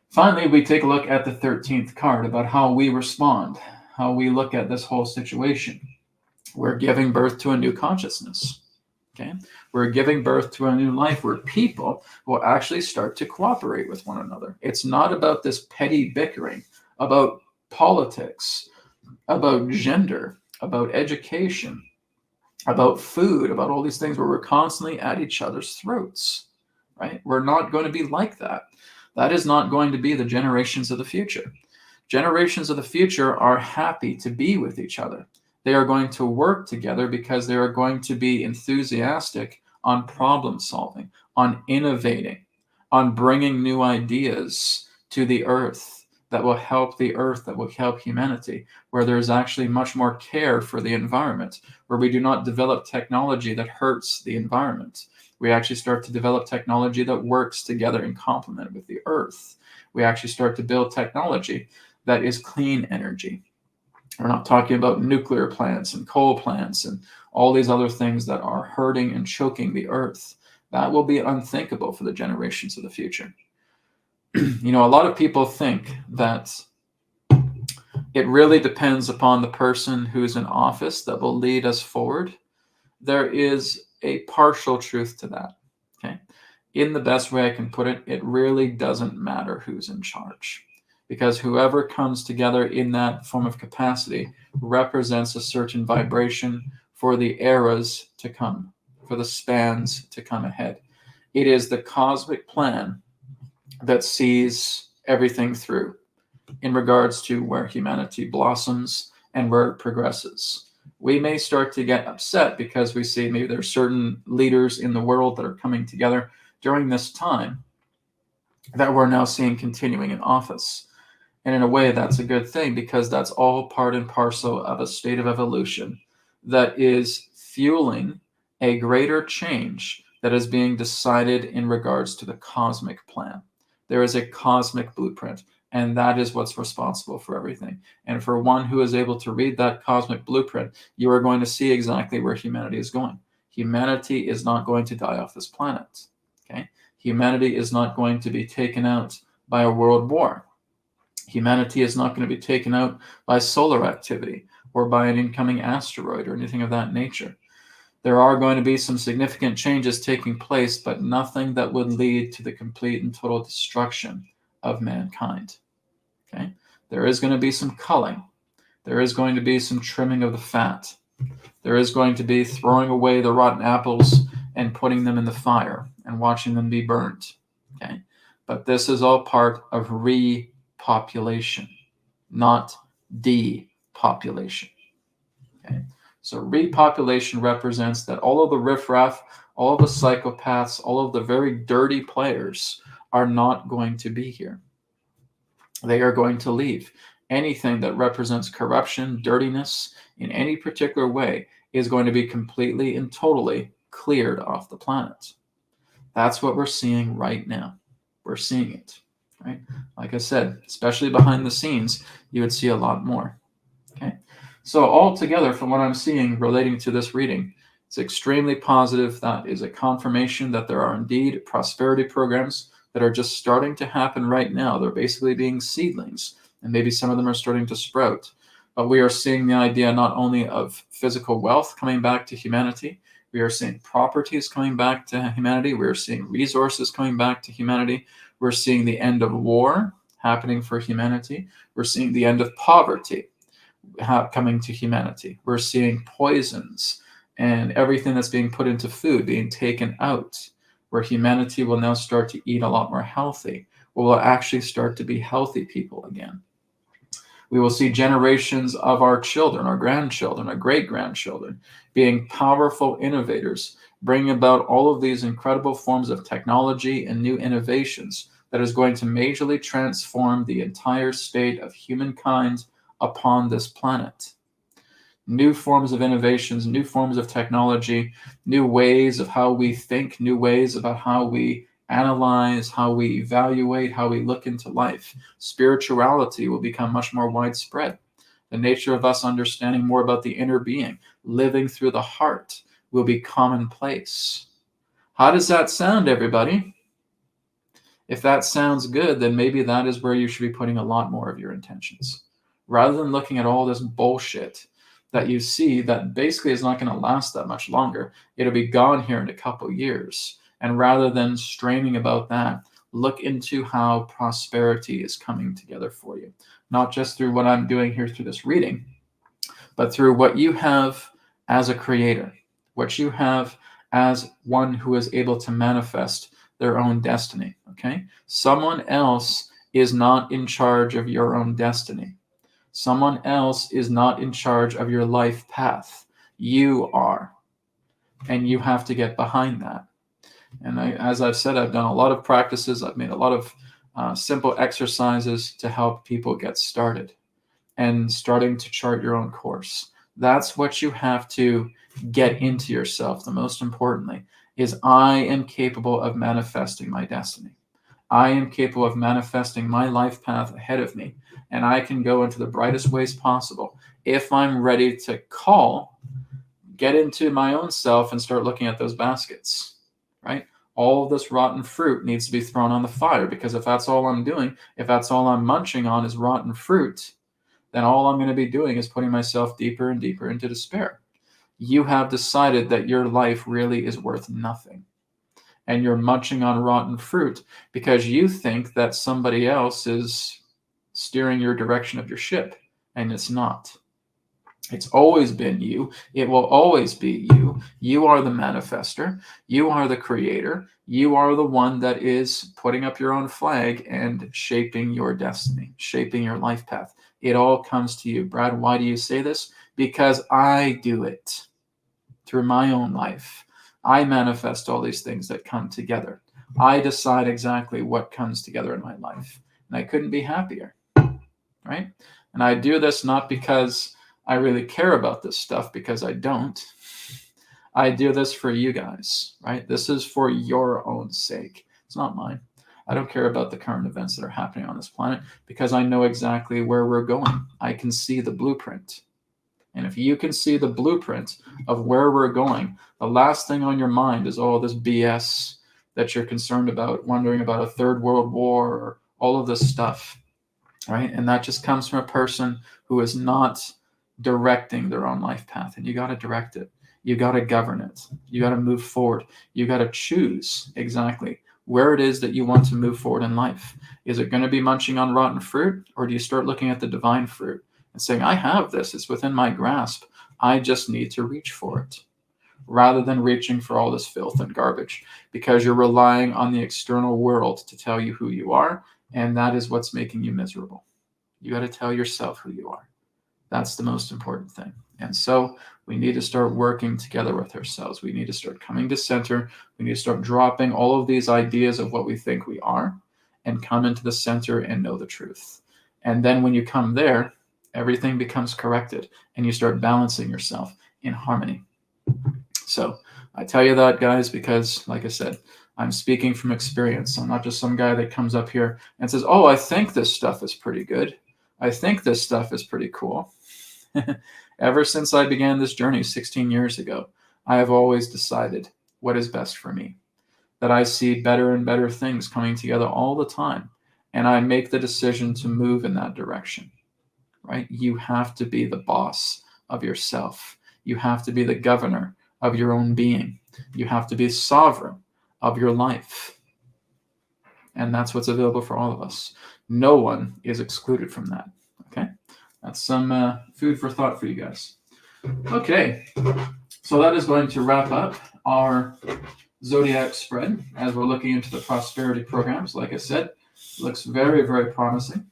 Finally, we take a look at the 13th card about how we respond, how we look at this whole situation. We're giving birth to a new consciousness. Okay, we're giving birth to a new life where people will actually start to cooperate with one another. It's not about this petty bickering about politics, about gender, about education, about food, about all these things where we're constantly at each other's throats, right? We're not going to be like that. That is not going to be the generations of the future. Generations of the future are happy to be with each other. They are going to work together because they are going to be enthusiastic on problem solving, on innovating, on bringing new ideas to the earth that will help the earth, that will help humanity, where there's actually much more care for the environment, where we do not develop technology that hurts the environment. We actually start to develop technology that works together in complement with the earth. We actually start to build technology that is clean energy. We're not talking about nuclear plants and coal plants and all these other things that are hurting and choking the earth. That will be unthinkable for the generations of the future. You know, a lot of people think that it really depends upon the person who's in office that will lead us forward. There is a partial truth to that. Okay. In the best way I can put it, it really doesn't matter who's in charge, because whoever comes together in that form of capacity represents a certain vibration for the eras to come, for the spans to come ahead. It is the cosmic plan that sees everything through in regards to where humanity blossoms and where it progresses. We may start to get upset because we see maybe there are certain leaders in the world that are coming together during this time that we're now seeing continuing in office. And in a way, that's a good thing, because that's all part and parcel of a state of evolution that is fueling a greater change that is being decided in regards to the cosmic plan. There is a cosmic blueprint, And that is what's responsible for everything. And for one who is able to read that cosmic blueprint, you are going to see exactly where humanity is going. Humanity is not going to die off this planet. Okay? Humanity is not going to be taken out by a world war. Humanity is not going to be taken out by solar activity or by an incoming asteroid or anything of that nature. There are going to be some significant changes taking place, but nothing that would lead to the complete and total destruction of mankind. Okay? There is going to be some culling. There is going to be some trimming of the fat. There is going to be throwing away the rotten apples and putting them in the fire and watching them be burned. Okay? But this is all part of repopulation, not depopulation. Okay? So repopulation represents that all of the riffraff, all of the psychopaths, all of the very dirty players are not going to be here. They are going to leave. Anything that represents corruption, dirtiness in any particular way is going to be completely and totally cleared off the planet. That's what we're seeing right now. We're seeing it, right? Like I said, especially behind the scenes, you would see a lot more. Okay. So altogether, from what I'm seeing relating to this reading, it's extremely positive. That is a confirmation that there are indeed prosperity programs that are just starting to happen right now. They're basically being seedlings, and maybe some of them are starting to sprout. But we are seeing the idea not only of physical wealth coming back to humanity, we are seeing properties coming back to humanity, we are seeing resources coming back to humanity, we're seeing the end of war happening for humanity, we're seeing the end of poverty coming to humanity, we're seeing poisons and everything that's being put into food being taken out, where humanity will now start to eat a lot more healthy. We will actually start to be healthy people again. We will see generations of our children, our grandchildren, our great-grandchildren being powerful innovators, bringing about all of these incredible forms of technology and new innovations that is going to majorly transform the entire state of humankind upon this planet. New forms of innovations, new forms of technology, new ways of how we think, new ways about how we analyze, how we evaluate, how we look into life. Spirituality will become much more widespread. The nature of us understanding more about the inner being, living through the heart, will be commonplace. How does that sound, everybody? If that sounds good, then maybe that is where you should be putting a lot more of your intentions. Rather than looking at all this bullshit that you see that basically is not going to last that much longer. It'll be gone here in a couple years. And rather than straining about that, look into how prosperity is coming together for you. Not just through what I'm doing here through this reading, but through what you have as a creator, what you have as one who is able to manifest their own destiny, okay? Someone else is not in charge of your own destiny. Someone else is not in charge of your life path. You are. And you have to get behind that. And as I've said, I've done a lot of practices. I've made a lot of simple exercises to help people get started and starting to chart your own course. That's what you have to get into yourself. The most importantly is I am capable of manifesting my destiny. I am capable of manifesting my life path ahead of me, and I can go into the brightest ways possible. If I'm ready to get into my own self and start looking at those baskets, right? All of this rotten fruit needs to be thrown on the fire, because if that's all I'm doing, if that's all I'm munching on is rotten fruit, then all I'm going to be doing is putting myself deeper and deeper into despair. You have decided that your life really is worth nothing. And you're munching on rotten fruit because you think that somebody else is steering your direction of your ship, and it's not. It's always been you. It will always be you. You are the manifester. You are the creator. You are the one that is putting up your own flag and shaping your destiny, shaping your life path. It all comes to you. Brad, why do you say this? Because I do it through my own life. I manifest all these things that come together. I decide exactly what comes together in my life. And I couldn't be happier, right? And I do this not because I really care about this stuff, because I don't. I do this for you guys, right? This is for your own sake. It's not mine. I don't care about the current events that are happening on this planet because I know exactly where we're going. I can see the blueprint. And if you can see the blueprint of where we're going, the last thing on your mind is all this BS that you're concerned about, wondering about a third world war or all of this stuff, right? And that just comes from a person who is not directing their own life path. And you got to direct it. You got to govern it. You got to move forward. You got to choose exactly where it is that you want to move forward in life. Is it going to be munching on rotten fruit, or do you start looking at the divine fruit and saying, I have this, it's within my grasp, I just need to reach for it, rather than reaching for all this filth and garbage, because you're relying on the external world to tell you who you are, and that is what's making you miserable. You got to tell yourself who you are. That's the most important thing. And so we need to start working together with ourselves. We need to start coming to center. We need to start dropping all of these ideas of what we think we are and come into the center and know the truth. And then when you come there, everything becomes corrected and you start balancing yourself in harmony. So I tell you that, guys, because like I said, I'm speaking from experience. I'm not just some guy that comes up here and says, oh, I think this stuff is pretty good. I think this stuff is pretty cool. Ever since I began this journey 16 years ago, I have always decided what is best for me, that I see better and better things coming together all the time, and I make the decision to move in that direction, right? You have to be the boss of yourself. You have to be the governor of your own being. You have to be sovereign of your life. And that's what's available for all of us. No one is excluded from that, okay? That's some food for thought for you guys. Okay, so that is going to wrap up our Zodiac spread as we're looking into the prosperity programs. Like I said, it looks very, very promising.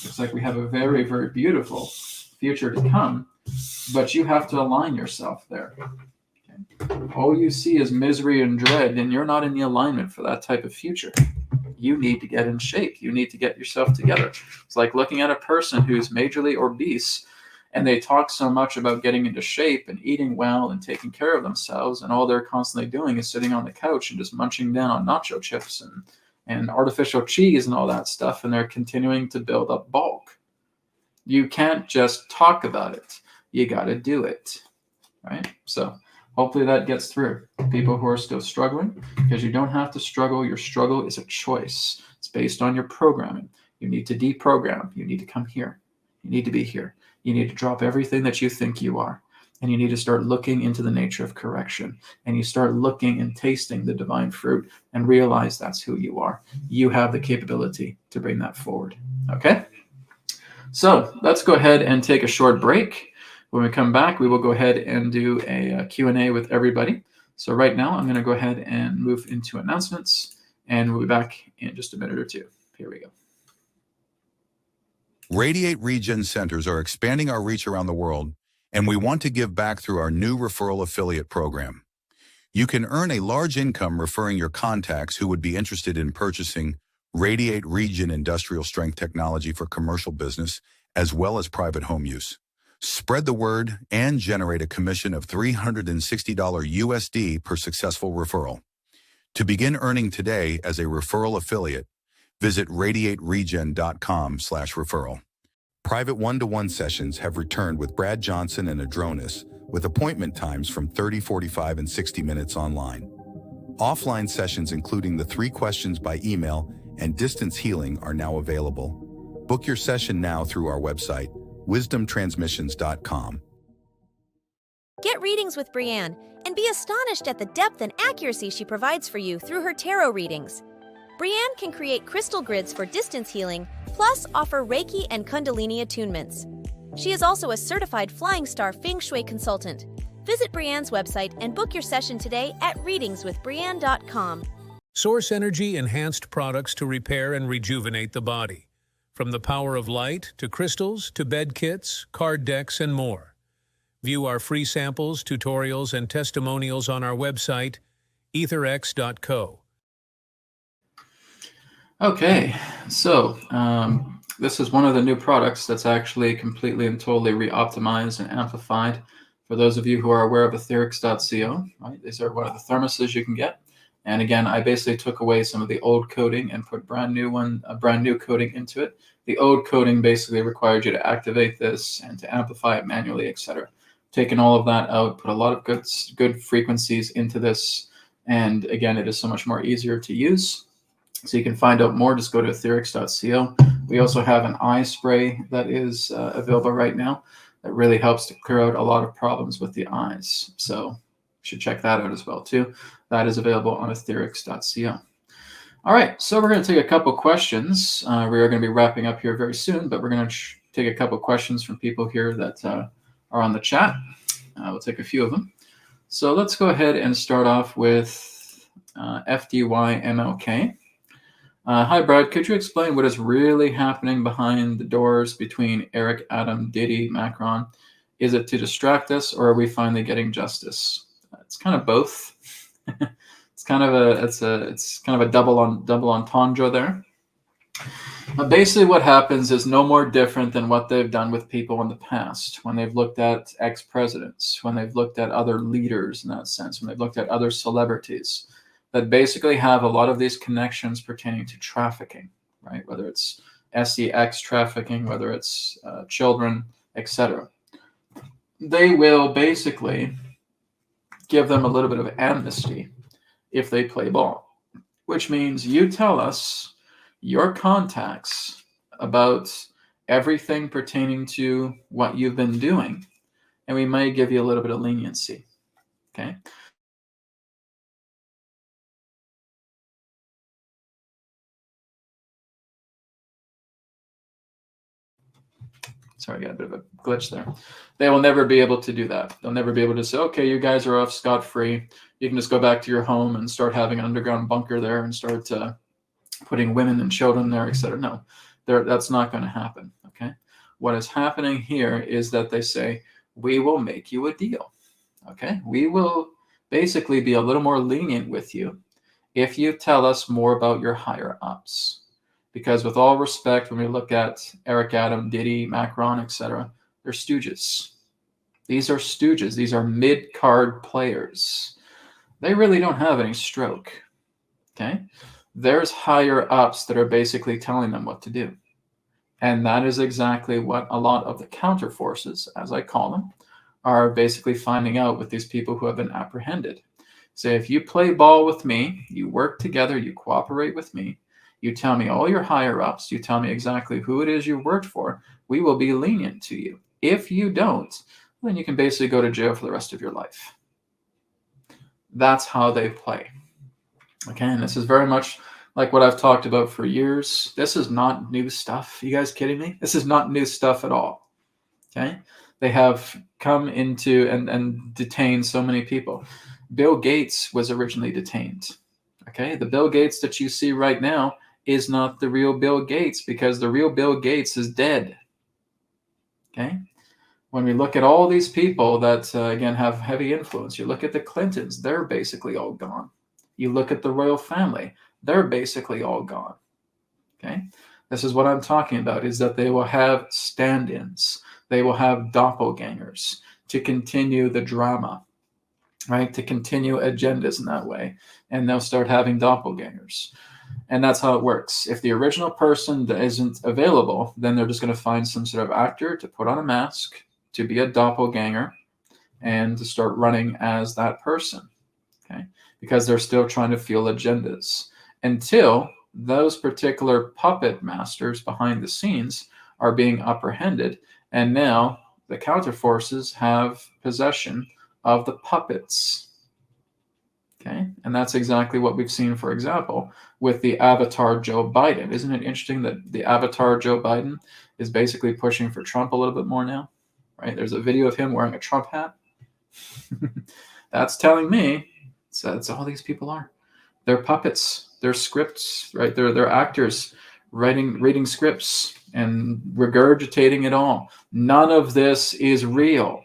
Looks like we have a very, very beautiful future to come, but you have to align yourself there. Okay? All you see is misery and dread, and you're not in the alignment for that type of future. You need to get in shape. You need to get yourself together. It's like looking at a person who's majorly obese and they talk so much about getting into shape and eating well and taking care of themselves, and all they're constantly doing is sitting on the couch and just munching down on nacho chips and artificial cheese and all that stuff, and they're continuing to build up bulk. You can't just talk about it. You got to do it, right? So hopefully that gets through people who are still struggling, because you don't have to struggle. Your struggle is a choice. It's based on your programming. You need to deprogram. You need to come here. You need to be here. You need to drop everything that you think you are. And you need to start looking into the nature of correction. And you start looking and tasting the divine fruit and realize that's who you are. You have the capability to bring that forward. Okay? So let's go ahead and take a short break. When we come back, we will go ahead and do a Q&A with everybody. So right now, I'm going to go ahead and move into announcements, and we'll be back in just a minute or two. Here we go. RAYD8 REGEN centers are expanding our reach around the world, and we want to give back through our new referral affiliate program. You can earn a large income referring your contacts who would be interested in purchasing RAYD8 REGEN industrial strength technology for commercial business as well as private home use. Spread the word and generate a commission of $360 USD per successful referral. To begin earning today as a referral affiliate, visit RAYD8REGEN.com/referral. Private one-to-one sessions have returned with Brad Johnson and Adronis, with appointment times from 30, 45, and 60 minutes online. Offline sessions, including the 3 questions by email and distance healing, are now available. Book your session now through our website, wisdomtransmissions.com. Get readings with Breanne and be astonished at the depth and accuracy she provides for you through her tarot readings. Breanne can create crystal grids for distance healing, plus offer Reiki and Kundalini attunements. She is also a certified Flying Star Feng Shui consultant. Visit Breanne's website and book your session today at readingswithbreanne.com. Source Energy enhanced products to repair and rejuvenate the body. From the power of light to crystals to bed kits, card decks, and more. View our free samples, tutorials, and testimonials on our website, etherx.co. Okay, so this is one of the new products that's actually completely and totally re-optimized and amplified. For those of you who are aware of etherx.co, right? These are one of the thermoses you can get. And again, I basically took away some of the old coding and put a brand new coding into it. The old coding basically required you to activate this and to amplify it manually, etc. Taken all of that out, put a lot of good frequencies into this, and again, it is so much more easier to use. So you can find out more, just go to etherics.co. We also have an eye spray that is available right now that really helps to clear out a lot of problems with the eyes. So you should check that out as well too. That is available on etherics.co. All right, so we're going to take a couple questions. We are going to be wrapping up here very soon, but we're going to take a couple questions from people here that are on the chat. We'll take a few of them. So let's go ahead and start off with FDYMLK. Hi, Brad. Could you explain what is really happening behind the doors between Eric, Adam, Diddy, Macron? Is it to distract us, or are we finally getting justice? It's kind of both. It's kind of a double entendre there. Basically, what happens is no more different than what they've done with people in the past, when they've looked at ex-presidents, when they've looked at other leaders in that sense, when they've looked at other celebrities that basically have a lot of these connections pertaining to trafficking, right? Whether it's sex trafficking, whether it's children, etc. They will basically give them a little bit of amnesty if they play ball, which means you tell us your contacts about everything pertaining to what you've been doing, and we might give you a little bit of leniency, okay? Sorry, I got a bit of a glitch there. They will never be able to do that. They'll never be able to say, okay, you guys are off scot-free. You can just go back to your home and start having an underground bunker there and start putting women and children there, etc. No, that's not going to happen, okay? What is happening here is that they say, we will make you a deal, okay? We will basically be a little more lenient with you if you tell us more about your higher-ups. Because with all respect, when we look at Eric, Adam, Diddy, Macron, etc., they're stooges. These are stooges. These are mid-card players. They really don't have any stroke, okay? There's higher-ups that are basically telling them what to do. And that is exactly what a lot of the counterforces, as I call them, are basically finding out with these people who have been apprehended. So if you play ball with me, you work together, you cooperate with me, you tell me all your higher-ups, you tell me exactly who it is you worked for, we will be lenient to you. If you don't, then you can basically go to jail for the rest of your life. That's how they play. Okay, and this is very much like what I've talked about for years. This is not new stuff. You guys kidding me? This is not new stuff at all. Okay, they have come into and detained so many people. Bill Gates was originally detained. Okay, the Bill Gates that you see right now is not the real Bill Gates, because the real Bill Gates is dead. Okay, when we look at all these people that, again, have heavy influence, you look at the Clintons, they're basically all gone. You look at the royal family, they're basically all gone. Okay, this is what I'm talking about, is that they will have stand-ins. They will have doppelgangers to continue the drama, right? To continue agendas in that way. And they'll start having doppelgangers. And that's how it works. If the original person isn't available, then they're just going to find some sort of actor to put on a mask, to be a doppelganger, and to start running as that person, okay? Because they're still trying to fuel agendas until those particular puppet masters behind the scenes are being apprehended. And now the counterforces have possession of the puppets. Okay, and that's exactly what we've seen, for example, with the avatar Joe Biden. Isn't it interesting that the avatar Joe Biden is basically pushing for Trump a little bit more now? Right? There's a video of him wearing a Trump hat. That's telling me that's all these people are. They're puppets. They're scripts, right? They're actors reading scripts and regurgitating it all. None of this is real.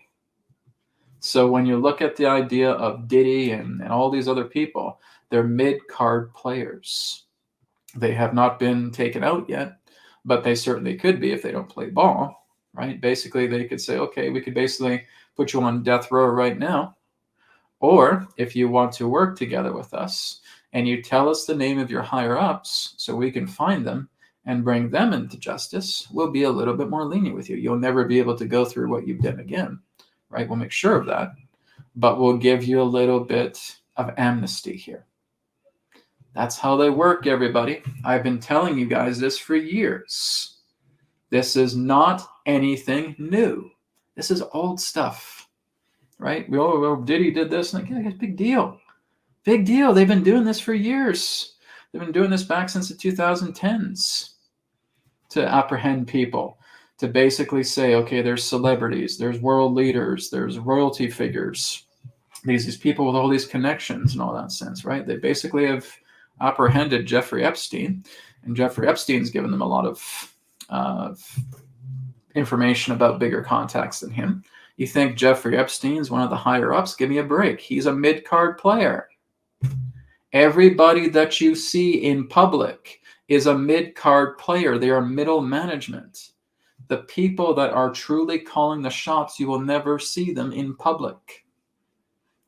So when you look at the idea of Diddy and all these other people, they're mid-card players. They have not been taken out yet, but they certainly could be if they don't play ball, right? Basically, they could say, okay, we could basically put you on death row right now. Or if you want to work together with us and you tell us the name of your higher-ups so we can find them and bring them into justice, we'll be a little bit more lenient with you. You'll never be able to go through what you've done again, right? We'll make sure of that, but we'll give you a little bit of amnesty here. That's how they work, everybody. I've been telling you guys this for years. This is not anything new. This is old stuff, right? Well, Diddy did this, and like, yeah, big deal. Big deal. They've been doing this for years. They've been doing this back since the 2010s to apprehend people, to basically say, okay, there's celebrities, there's world leaders, there's royalty figures, these people with all these connections and all that sense, right? They basically have apprehended Jeffrey Epstein, and Jeffrey Epstein's given them a lot of information about bigger contacts than him. You think Jeffrey Epstein's one of the higher ups? Give me a break. He's a mid-card player. Everybody that you see in public is a mid-card player. They are middle management. The people that are truly calling the shots, you will never see them in public.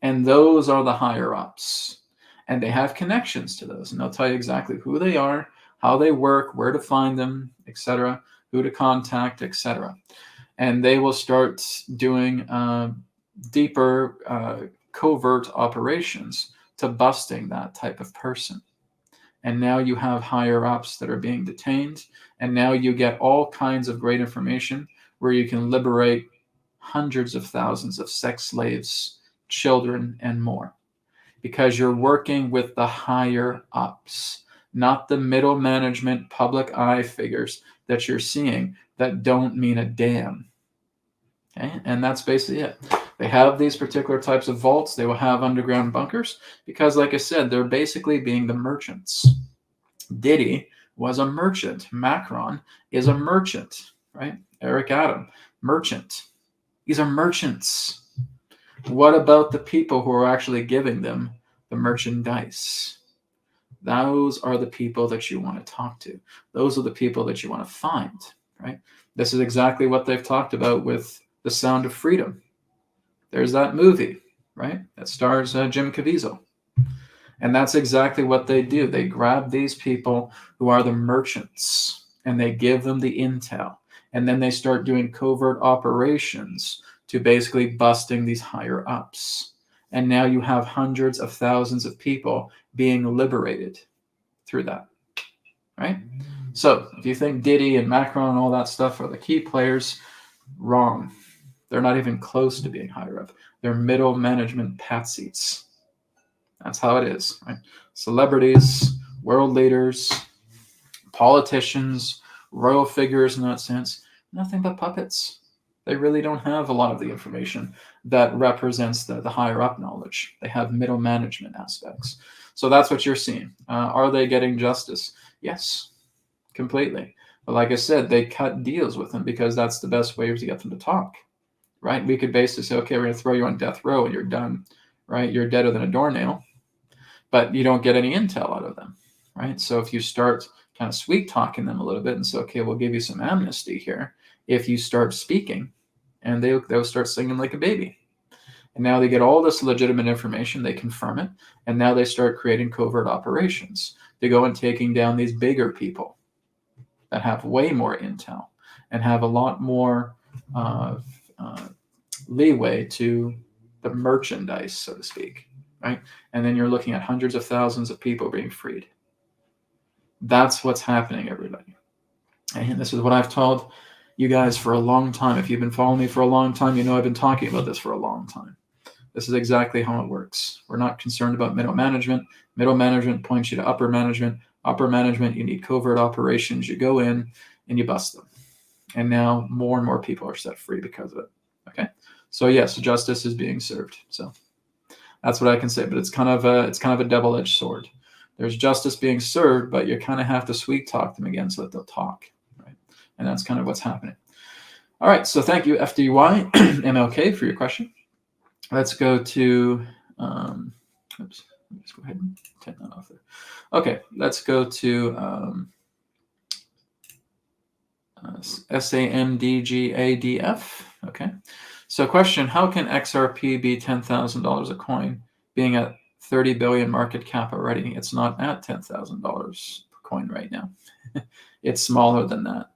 And those are the higher ups. And they have connections to those. And they'll tell you exactly who they are, how they work, where to find them, etc., who to contact, etc. And they will start doing deeper covert operations to busting that type of person. And now you have higher ups that are being detained, and now you get all kinds of great information where you can liberate hundreds of thousands of sex slaves, children, and more, because you're working with the higher ups, not the middle management public eye figures that you're seeing that don't mean a damn. Okay? And that's basically it. They have these particular types of vaults. They will have underground bunkers because, like I said, they're basically being the merchants. Diddy was a merchant. Macron is a merchant, right? Eric Adam, merchant. These are merchants. What about the people who are actually giving them the merchandise? Those are the people that you want to talk to. Those are the people that you want to find, right? This is exactly what they've talked about with The Sound of Freedom. There's that movie, right? That stars Jim Caviezel. And that's exactly what they do. They grab these people who are the merchants and they give them the intel. And then they start doing covert operations to basically busting these higher ups. And now you have hundreds of thousands of people being liberated through that, right? So if you think Diddy and Macron and all that stuff are the key players, wrong. They're not even close to being higher up. They're middle management patsies. That's how it is, right? Celebrities, world leaders, politicians, royal figures in that sense, nothing but puppets. They really don't have a lot of the information that represents the higher up knowledge. They have middle management aspects. So that's what you're seeing. Are they getting justice? Yes, completely. But like I said, they cut deals with them because that's the best way to get them to talk, right? We could basically say, okay, we're going to throw you on death row and you're done, right? You're deader than a doornail, but you don't get any intel out of them, right? So if you start kind of sweet talking them a little bit and say, okay, we'll give you some amnesty here if you start speaking, and they'll start singing like a baby. And now they get all this legitimate information, they confirm it, and now they start creating covert operations to go and taking down these bigger people that have way more intel and have a lot more leeway to the merchandise, so to speak, right? And then you're looking at hundreds of thousands of people being freed. That's what's happening, everybody. And this is what I've told you guys for a long time. If you've been following me for a long time, you know I've been talking about this for a long time. This is exactly how it works. We're not concerned about middle management. Middle management points you to upper management. Upper management, you need covert operations. You go in and you bust them. And now more and more people are set free because of it. Okay? So yes, justice is being served. So that's what I can say. But it's kind of a double-edged sword. There's justice being served, but you kind of have to sweet talk them again so that they'll talk. Right? And that's kind of what's happening. All right. So thank you, FDY MLK, for your question. Let's go to, oops, let's go ahead and take that off there. Okay, let's go to SAMDGADF. Okay, so question, how can XRP be $10,000 a coin being at 30 billion market cap already. It's not at $10,000 per coin right now. It's smaller than that.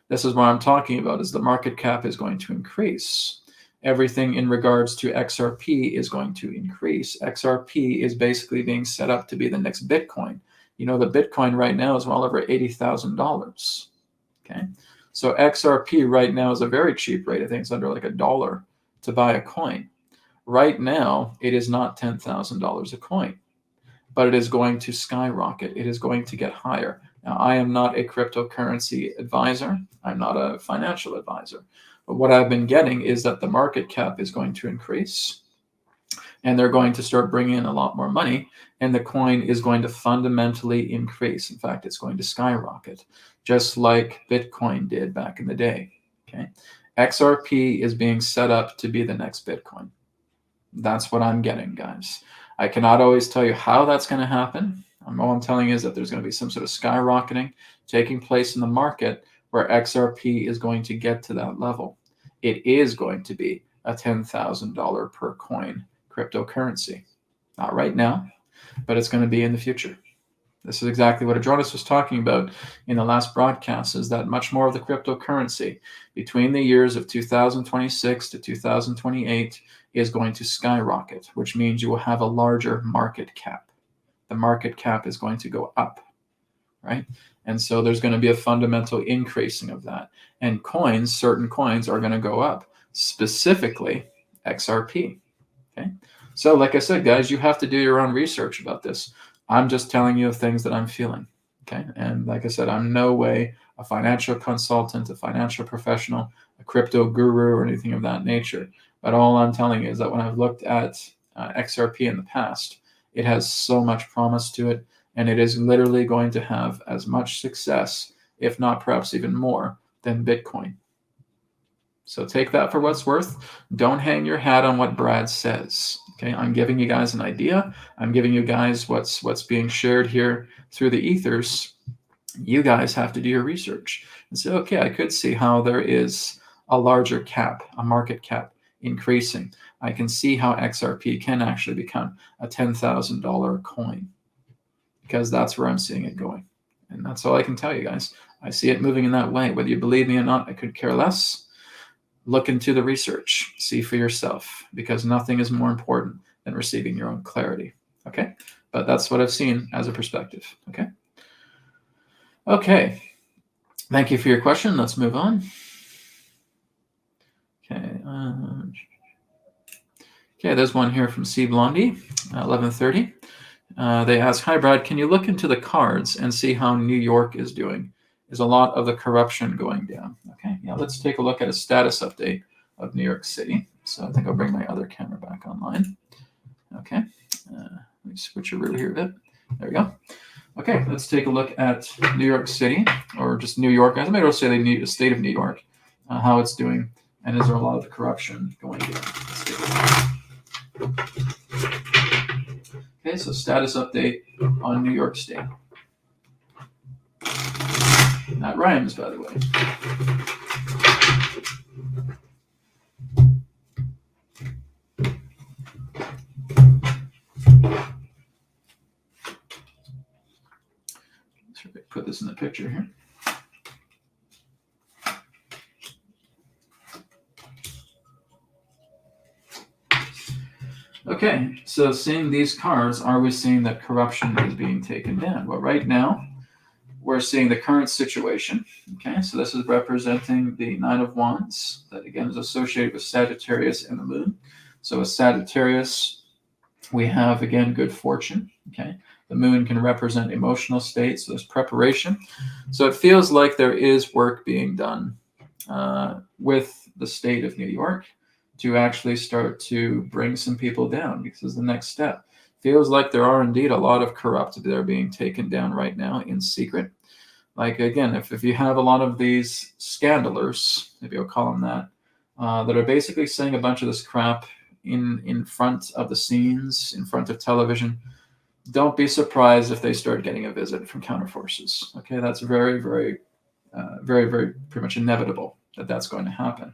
This is what I'm talking about, is the market cap is going to increase. Everything in regards to XRP is going to increase. XRP is basically being set up to be the next Bitcoin. You know, the Bitcoin right now is well over $80,000. Okay, so XRP right now is a very cheap rate. I think it's under like $1 to buy a coin. Right now, it is not $10,000 a coin, but it is going to skyrocket. It is going to get higher. Now, I am not a cryptocurrency advisor. I'm not a financial advisor. But what I've been getting is that the market cap is going to increase, and they're going to start bringing in a lot more money, and the coin is going to fundamentally increase. In fact, it's going to skyrocket, just like Bitcoin did back in the day. Okay, XRP is being set up to be the next Bitcoin. That's what I'm getting, guys. I cannot always tell you how that's going to happen. All I'm telling you is that there's going to be some sort of skyrocketing taking place in the market where XRP is going to get to that level. It is going to be a $10,000 per coin cryptocurrency. Not right now, but it's going to be in the future. This is exactly what Adronis was talking about in the last broadcast, is that much more of the cryptocurrency between the years of 2026 to 2028 is going to skyrocket, which means you will have a larger market cap. The market cap is going to go up, right? And so there's going to be a fundamental increasing of that. And coins, certain coins are going to go up, specifically XRP, okay? So like I said, guys, you have to do your own research about this. I'm just telling you of things that I'm feeling, okay? And like I said, I'm no way a financial consultant, a financial professional, a crypto guru, or anything of that nature. But all I'm telling you is that when I've looked at XRP in the past, it has so much promise to it, and it is literally going to have as much success, if not perhaps even more, than Bitcoin. So take that for what's worth. Don't hang your hat on what Brad says. Okay, I'm giving you guys an idea. I'm giving you guys what's being shared here through the ethers. You guys have to do your research and say, okay, I could see how there is a larger cap, a market cap increasing. I can see how XRP can actually become a $10,000 coin, because that's where I'm seeing it going. And that's all I can tell you guys. I see it moving in that way. Whether you believe me or not, I could care less. Look into the research, see for yourself, because nothing is more important than receiving your own clarity. Okay, but that's what I've seen as a perspective. Okay, thank you for your question. Let's move on. Okay, there's one here from C Blondie, 1130. They ask, hi Brad, can you look into the cards and see how New York is doing? Is a lot of the corruption going down? Okay, yeah, let's take a look at a status update of New York City. So I think I'll bring my other camera back online. Okay, let me switch over here a bit. There we go. Okay, let's take a look at New York City, or just New York. I might also say the state of New York, how it's doing, and is there a lot of the corruption going down? Let's take a look. Okay, so status update on New York State. That rhymes, by the way. Let's put this in the picture here. Okay, so seeing these cards, are we seeing that corruption is being taken down? Well, right now, we're seeing the current situation. Okay, so this is representing the Nine of Wands, that again is associated with Sagittarius and the Moon. So with Sagittarius, we have again good fortune. Okay, the Moon can represent emotional states, so there's preparation. So it feels like there is work being done with the state of New York to actually start to bring some people down, because this is the next step. Feels like there are indeed a lot of corrupt that are being taken down right now in secret. Like again, if you have a lot of these scandalers, maybe I'll call them that, that are basically saying a bunch of this crap in front of the scenes, in front of television, don't be surprised if they start getting a visit from counterforces. Okay, that's very, very, very pretty much inevitable that that's going to happen.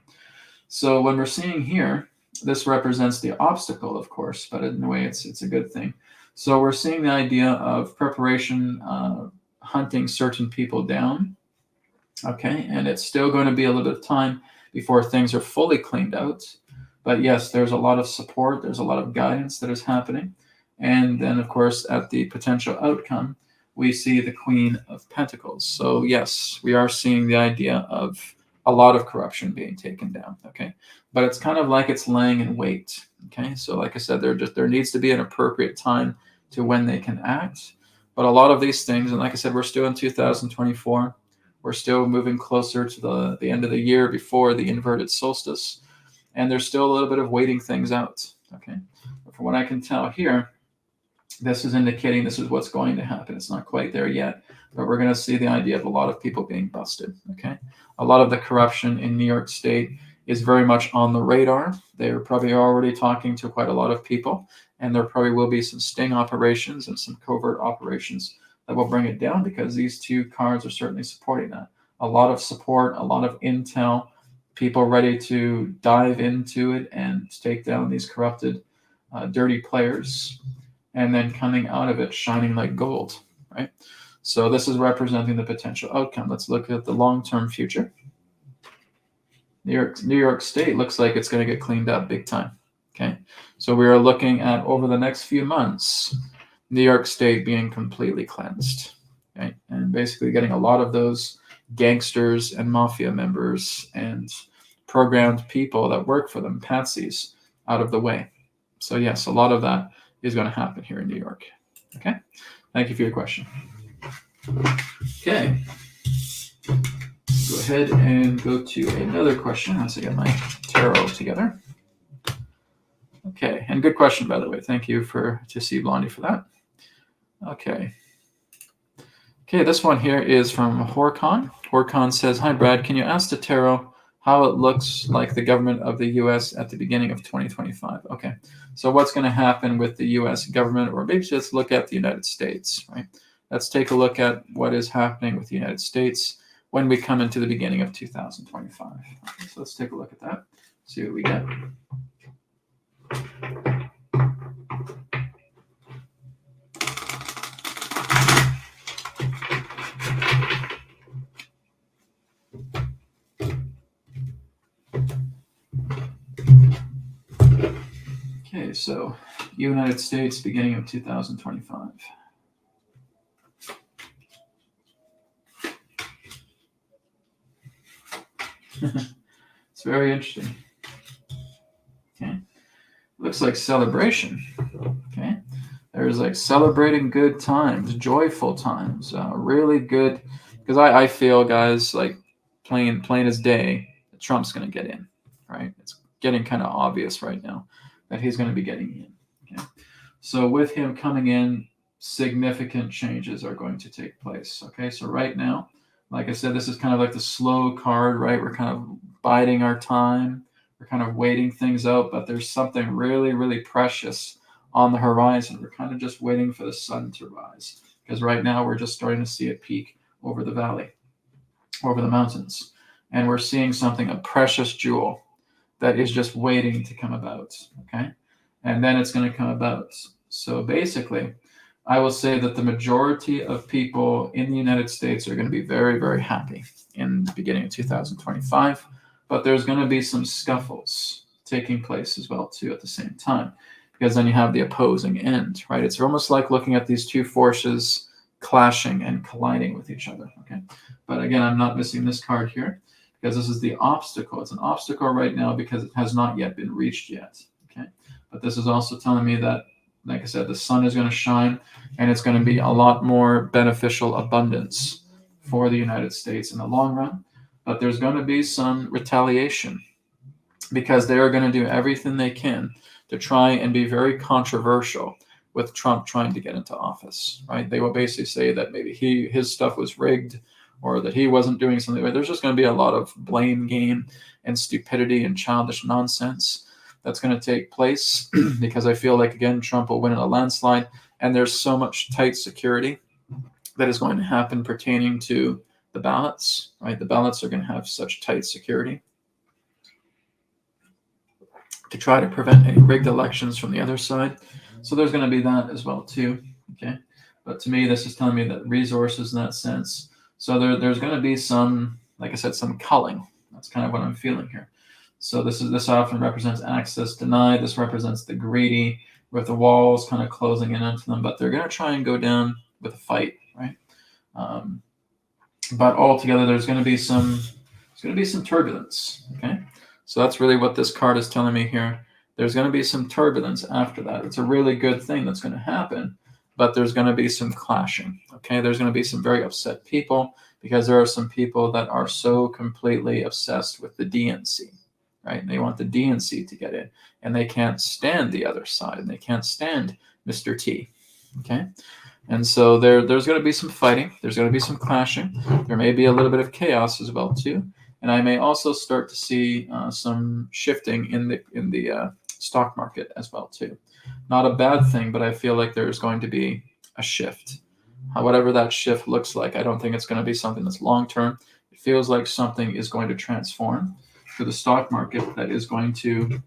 So when we're seeing here, this represents the obstacle, of course, but in a way it's a good thing. So we're seeing the idea of preparation, hunting certain people down. Okay, and it's still going to be a little bit of time before things are fully cleaned out. But yes, there's a lot of support, there's a lot of guidance that is happening. And then, of course, at the potential outcome, we see the Queen of Pentacles. So yes, we are seeing the idea of a lot of corruption being taken down. Okay, but it's kind of like it's laying in wait. Okay, so like I said, there needs to be an appropriate time to when they can act. But a lot of these things, and like I said, we're still in 2024. We're still moving closer to the end of the year before the inverted solstice, and there's still a little bit of waiting things out. Okay, but from what I can tell here, this is indicating this is what's going to happen. It's not quite there yet, but we're going to see the idea of a lot of people being busted. Okay, a lot of the corruption in New York State is very much on the radar. They're probably already talking to quite a lot of people, and there probably will be some sting operations and some covert operations that will bring it down, because these two cards are certainly supporting that. A lot of support, a lot of intel, people ready to dive into it and take down these corrupted, dirty players, and then coming out of it shining like gold, right? So this is representing the potential outcome. Let's look at the long-term future. New York State looks like it's going to get cleaned up big time. Okay, so we are looking at, over the next few months, New York State being completely cleansed, right? And basically getting a lot of those gangsters and mafia members and programmed people that work for them, patsies, out of the way. So yes, a lot of that is going to happen here in New York. Okay, thank you for your question. Okay, go ahead and go to another question once I get my tarot together. Okay, and good question, by the way. Thank you to C Blondie for that. Okay, this one here is from Horcon. Horcon says, "Hi, Brad. Can you ask the tarot how it looks like the government of the U.S. at the beginning of 2025? Okay, so what's going to happen with the U.S. government, or maybe just look at the United States, right? Let's take a look at what is happening with the United States when we come into the beginning of 2025. Okay, so let's take a look at that, see what we get. Okay, so United States, beginning of 2025. It's very interesting. Okay, looks like celebration. Okay, there's like celebrating good times, joyful times, really good. Because I feel, guys, like plain as day, Trump's going to get in, right? It's getting kind of obvious right now that he's going to be getting in. Okay, so with him coming in, significant changes are going to take place. Okay, so right now, like I said, this is kind of like the slow card, right? We're kind of biding our time. We're kind of waiting things out, but there's something really, really precious on the horizon. We're kind of just waiting for the sun to rise, because right now we're just starting to see it peak over the valley, over the mountains. And we're seeing something, a precious jewel that is just waiting to come about, okay? And then it's going to come about. So basically, I will say that the majority of people in the United States are going to be very, very happy in the beginning of 2025, but there's going to be some scuffles taking place as well, too, at the same time, because then you have the opposing end, right? It's almost like looking at these two forces clashing and colliding with each other, okay? But again, I'm not missing this card here, because this is the obstacle. It's an obstacle right now because it has not yet been reached yet, okay? But this is also telling me that, like I said, the sun is going to shine, and it's going to be a lot more beneficial abundance for the United States in the long run. But there's going to be some retaliation, because they are going to do everything they can to try and be very controversial with Trump trying to get into office, right? They will basically say that maybe his stuff was rigged, or that he wasn't doing something. There's just going to be a lot of blame game and stupidity and childish nonsense that's going to take place, because I feel like, again, Trump will win in a landslide, and there's so much tight security that is going to happen pertaining to the ballots, right? The ballots are going to have such tight security to try to prevent any rigged elections from the other side. So there's going to be that as well too. Okay. But to me, this is telling me that resources in that sense. So there's going to be some, like I said, some culling. That's kind of what I'm feeling here. So this often represents access denied. This represents the greedy, with the walls kind of closing in onto them. But they're going to try and go down with a fight, right? But altogether, there's going to be some turbulence. Okay, so that's really what this card is telling me here. There's going to be some turbulence after that. It's a really good thing that's going to happen, but there's going to be some clashing. Okay, there's going to be some very upset people because there are some people that are so completely obsessed with the DNC, right? And they want the DNC to get in, and they can't stand the other side, and they can't stand Mr. T. Okay. And so there's going to be some fighting. There's going to be some clashing. There may be a little bit of chaos as well too. And I may also start to see some shifting in the stock market as well too. Not a bad thing, but I feel like there's going to be a shift. Whatever that shift looks like, I don't think it's going to be something that's long term. It feels like something is going to transform through the stock market that is going to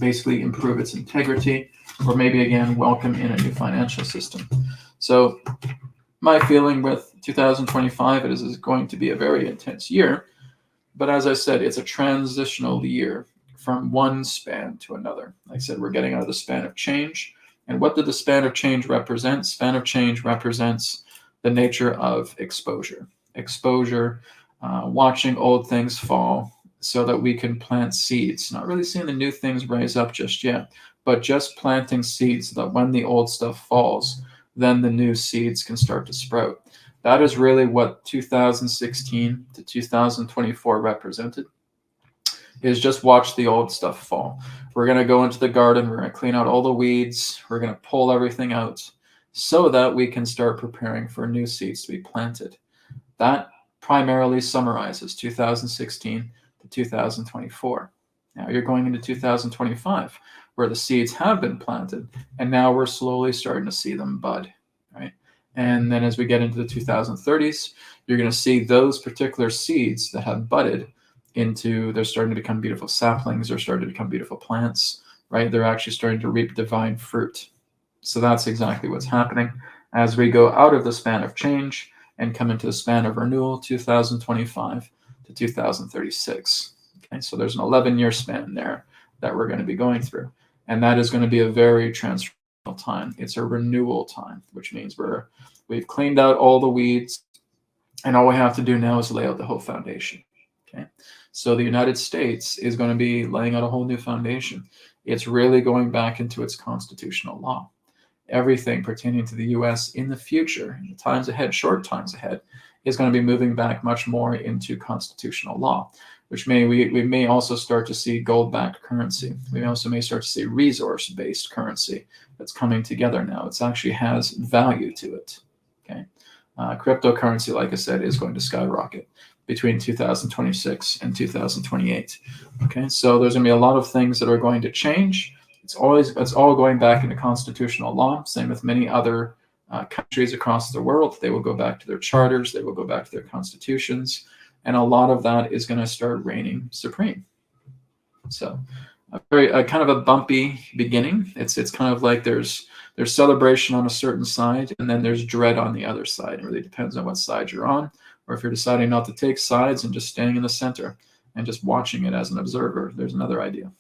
basically improve its integrity, or maybe again welcome in a new financial system. So my feeling with 2025 is going to be a very intense year, but as I said, it's a transitional year from one span to another. Like I said, we're getting out of the span of change. And what did the span of change represent? Span of change represents the nature of exposure. Exposure, watching old things fall so that we can plant seeds. Not really seeing the new things rise up just yet, but just planting seeds so that when the old stuff falls, then the new seeds can start to sprout. That is really what 2016 to 2024 represented, is just watch the old stuff fall. We're going to go into the garden. We're going to clean out all the weeds. We're going to pull everything out so that we can start preparing for new seeds to be planted. That primarily summarizes 2016 to 2024. Now you're going into 2025, where the seeds have been planted, and now we're slowly starting to see them bud, right? And then as we get into the 2030s, you're going to see those particular seeds that have budded into, they're starting to become beautiful saplings, they're starting to become beautiful plants, right? They're actually starting to reap divine fruit. So that's exactly what's happening as we go out of the span of change and come into the span of renewal, 2025 to 2036. Okay, so there's an 11-year span there that we're going to be going through. And that is going to be a very transformational time. It's a renewal time, which means we've cleaned out all the weeds, and all we have to do now is lay out the whole foundation. Okay, so the United States is going to be laying out a whole new foundation. It's really going back into its constitutional law. Everything pertaining to the U.S. in the future, in the times ahead, short times ahead, is going to be moving back much more into constitutional law, which we may also start to see gold-backed currency. We also may start to see resource-based currency that's coming together now. It actually has value to it. Okay, cryptocurrency, like I said, is going to skyrocket between 2026 and 2028. Okay, so there's going to be a lot of things that are going to change. It's all going back into constitutional law. Same with many other countries across the world. They will go back to their charters. They will go back to their constitutions. And a lot of that is going to start reigning supreme. So a kind of a bumpy beginning. It's kind of like there's celebration on a certain side, and then there's dread on the other side. It really depends on what side you're on, or if you're deciding not to take sides and just staying in the center and just watching it as an observer. There's another idea.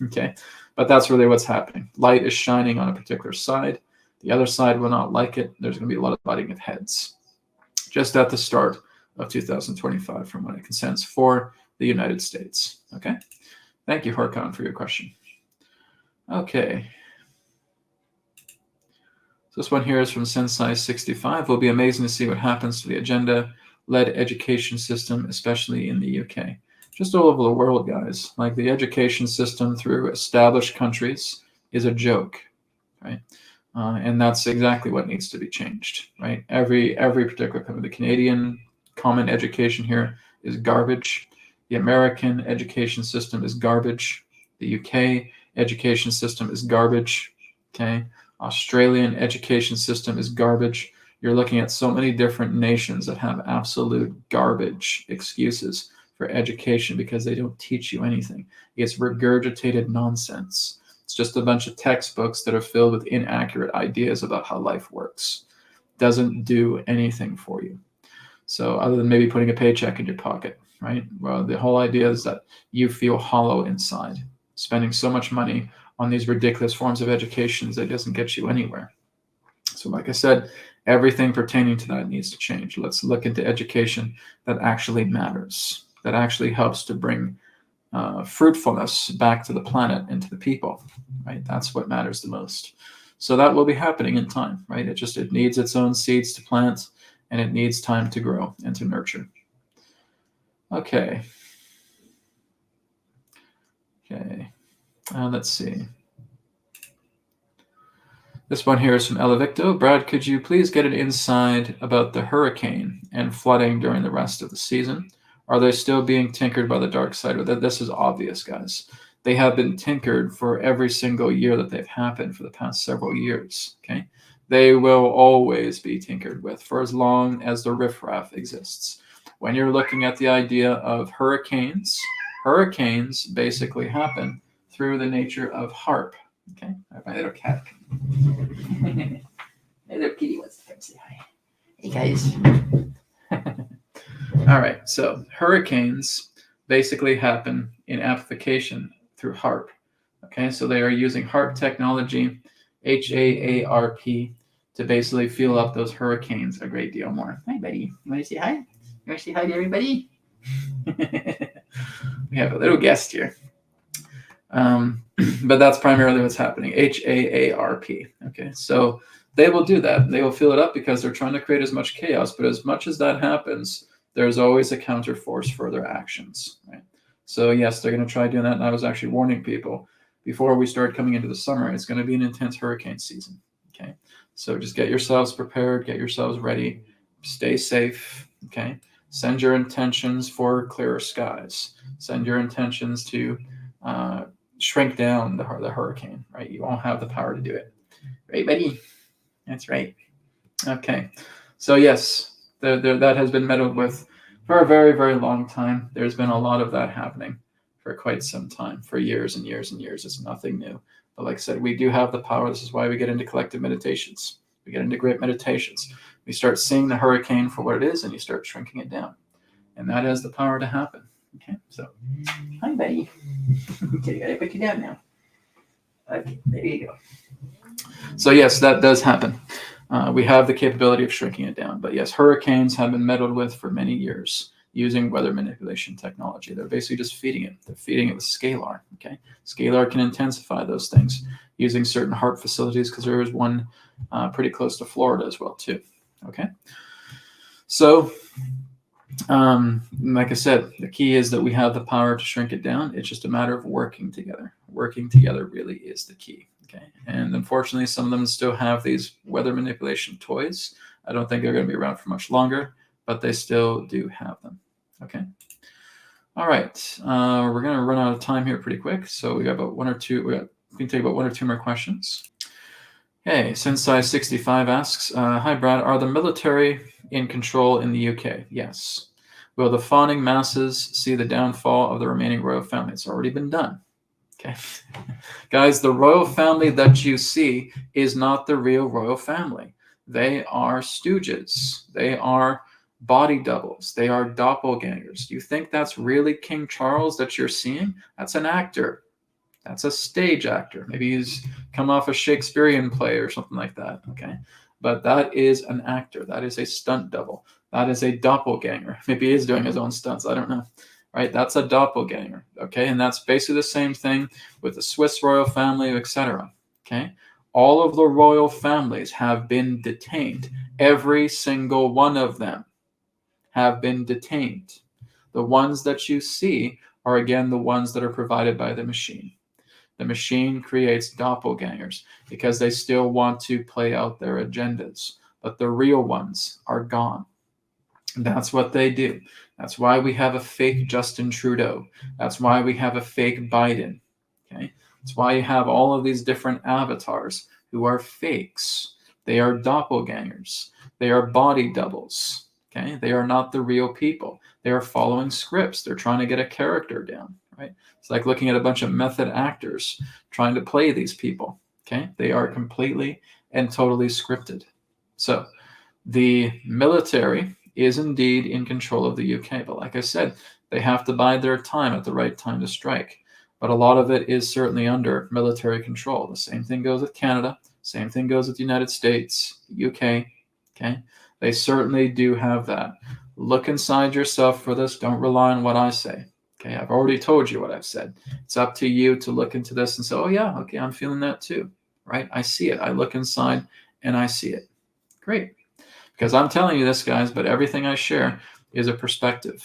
Okay, but that's really what's happening. Light is shining on a particular side. The other side will not like it. There's going to be a lot of butting of heads just at the start of 2025 from what I can sense for the United States. Okay, thank you, Horkon, for your question. Okay, so this one here is from Sensei65. It will be amazing to see what happens to the agenda-led education system, especially in the UK. Just all over the world, guys. Like, the education system through established countries is a joke, right? And that's exactly what needs to be changed, right? Every particular country. The Canadian common education here is garbage. The American education system is garbage. The UK education system is garbage. Okay, Australian education system is garbage. You're looking at so many different nations that have absolute garbage excuses for education because they don't teach you anything. It's regurgitated nonsense. It's just a bunch of textbooks that are filled with inaccurate ideas about how life works. Doesn't do anything for you. So other than maybe putting a paycheck in your pocket, right? Well, the whole idea is that you feel hollow inside. Spending so much money on these ridiculous forms of education that doesn't get you anywhere. So like I said, everything pertaining to that needs to change. Let's look into education that actually matters, that actually helps to bring fruitfulness back to the planet and to the people, right? That's what matters the most. So that will be happening in time, right? It needs its own seeds to plant, and it needs time to grow and to nurture. Okay. Let's see. This one here is from Ella Victo. Brad, could you please get an insight about the hurricane and flooding during the rest of the season? Are they still being tinkered by the dark side? This is obvious, guys. They have been tinkered for every single year that they've happened for the past several years, okay? They will always be tinkered with for as long as the riffraff exists. When you're looking at the idea of hurricanes, hurricanes basically happen through the nature of HARP, okay? My little cat. My little kitty wants to come say hi. Hey, guys. All right, so hurricanes basically happen in amplification through HARP. Okay, so they are using HARP technology, HAARP, to basically fuel up those hurricanes a great deal more. Hi, buddy. You want to say hi? You want to say hi to everybody? We have a little guest here. But that's primarily what's happening, HAARP. Okay, so they will do that. They will fill it up because they're trying to create as much chaos, but as much as that happens, there's always a counter force for their actions, right? So yes, they're going to try doing that, and I was actually warning people before we start coming into the summer, it's going to be an intense hurricane season, okay? So just get yourselves prepared, get yourselves ready, stay safe, okay? Send your intentions for clearer skies. Send your intentions to shrink down the hurricane, right? You won't have the power to do it. Right, buddy? That's right. Okay. So yes, that has been meddled with for a very, very long time. There's been a lot of that happening for quite some time, for years and years and years. It's nothing new. But like I said, we do have the power. This is why we get into collective meditations. We get into great meditations. We start seeing the hurricane for what it is, and you start shrinking it down. And that has the power to happen. Okay, so hi, buddy. Okay, I gotta put you down now. Okay, there you go. So yes, that does happen. We have the capability of shrinking it down. But yes, hurricanes have been meddled with for many years using weather manipulation technology. They're basically just feeding it. They're feeding it with scalar. Okay, scalar can intensify those things using certain HARP facilities, because there is one pretty close to Florida as well too. Okay, so like I said, the key is that we have the power to shrink it down. It's just a matter of working together. Working together really is the key. Okay, and unfortunately, some of them still have these weather manipulation toys. I don't think they're going to be around for much longer, but they still do have them. Okay. All right. We're going to run out of time here pretty quick. So we got about one or two. We can take about one or two more questions. Okay. Sensei65 asks, hi, Brad. Are the military in control in the UK? Yes. Will the fawning masses see the downfall of the remaining royal family? It's already been done. Okay. Guys, the royal family that you see is not the real royal family. They are stooges. They are body doubles. They are doppelgangers. Do you think that's really King Charles that you're seeing? That's an actor. That's a stage actor. Maybe he's come off a Shakespearean play or something like that. Okay. But that is an actor. That is a stunt double. That is a doppelganger. Maybe he is doing his own stunts. I don't know. Right? That's a doppelganger. Okay. And that's basically the same thing with the Swiss royal family, etc. Okay. All of the royal families have been detained. Every single one of them have been detained. The ones that you see are, again, the ones that are provided by the machine. The machine creates doppelgangers because they still want to play out their agendas, but the real ones are gone. That's what they do. That's why we have a fake Justin Trudeau. That's why we have a fake Biden. Okay? That's why you have all of these different avatars who are fakes. They are doppelgangers. They are body doubles. Okay? They are not the real people. They are following scripts. They're trying to get a character down. right? It's like looking at a bunch of method actors trying to play these people, okay? They are completely and totally scripted. So the military is indeed in control of the UK, but like I said, they have to bide their time at the right time to strike. But a lot of it is certainly under military control. The same thing goes with Canada. Same thing goes with the United States, the UK, okay? They certainly do have that. Look inside yourself for this. Don't rely on what I say, okay? I've already told you what I've said. It's up to you to look into this and say, oh yeah, okay, I'm feeling that too, right? I see it. I look inside and I see it. Great. Because I'm telling you this, guys, but everything I share is a perspective.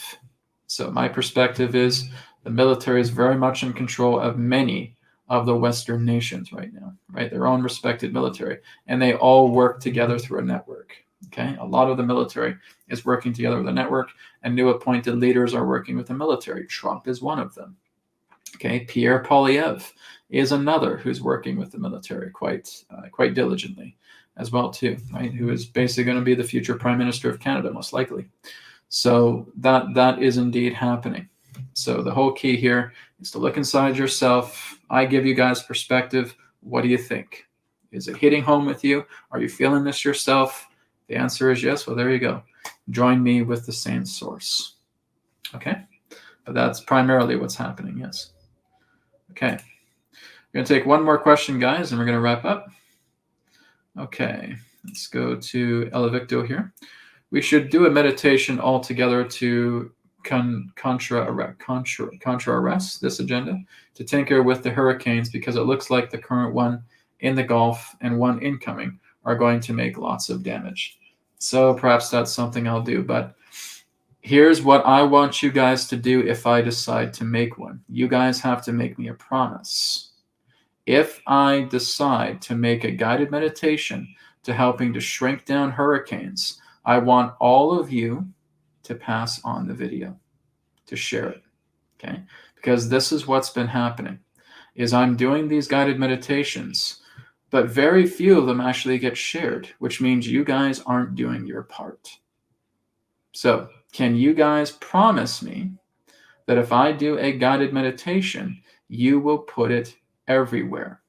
So my perspective is the military is very much in control of many of the Western nations right now, right? Their own respected military. And they all work together through a network, okay? A lot of the military is working together with a network, and new appointed leaders are working with the military. Trump is one of them, okay? Pierre Poilievre is another who's working with the military quite diligently as well too, right? Who is basically going to be the future Prime Minister of Canada, most likely. So that is indeed happening. So the whole key here is to look inside yourself. I give you guys perspective. What do you think? Is it hitting home with you? Are you feeling this yourself? The answer is yes. Well, there you go. Join me with the same source. Okay? But that's primarily what's happening, yes. Okay. We're going to take one more question, guys, and we're going to wrap up. Okay. Let's go to Elevicto here. We should do a meditation all together to contra-arrest this agenda, to tinker with the hurricanes, because it looks like the current one in the Gulf and one incoming are going to make lots of damage. So perhaps that's something I'll do. But here's what I want you guys to do if I decide to make one. You guys have to make me a promise. If I decide to make a guided meditation to helping to shrink down hurricanes, I want all of you to pass on the video, to share it, okay? Because this is what's been happening, is I'm doing these guided meditations, but very few of them actually get shared, which means you guys aren't doing your part. So can you guys promise me that if I do a guided meditation, you will put it everywhere?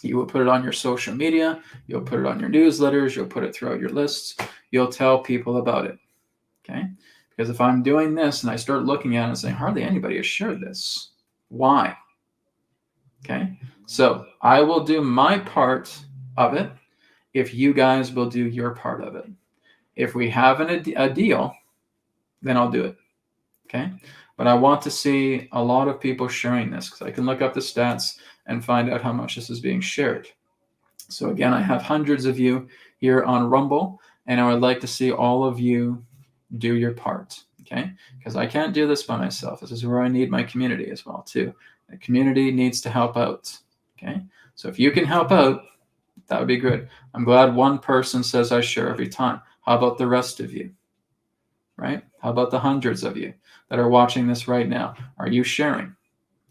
You will put it on your social media, you'll put it on your newsletters, you'll put it throughout your lists, you'll tell people about it, okay? Because if I'm doing this and I start looking at it and saying, hardly anybody has shared this, why? Okay, so I will do my part of it if you guys will do your part of it. If we have a deal, then I'll do it, okay? But I want to see a lot of people sharing this, because I can look up the stats and find out how much this is being shared. So again, I have hundreds of you here on Rumble, and I would like to see all of you do your part, okay? Because I can't do this by myself. This is where I need my community as well too. The community needs to help out, okay? So if you can help out, that would be good. I'm glad one person says I share every time. How about the rest of you, right? How about the hundreds of you that are watching this right now? Are you sharing?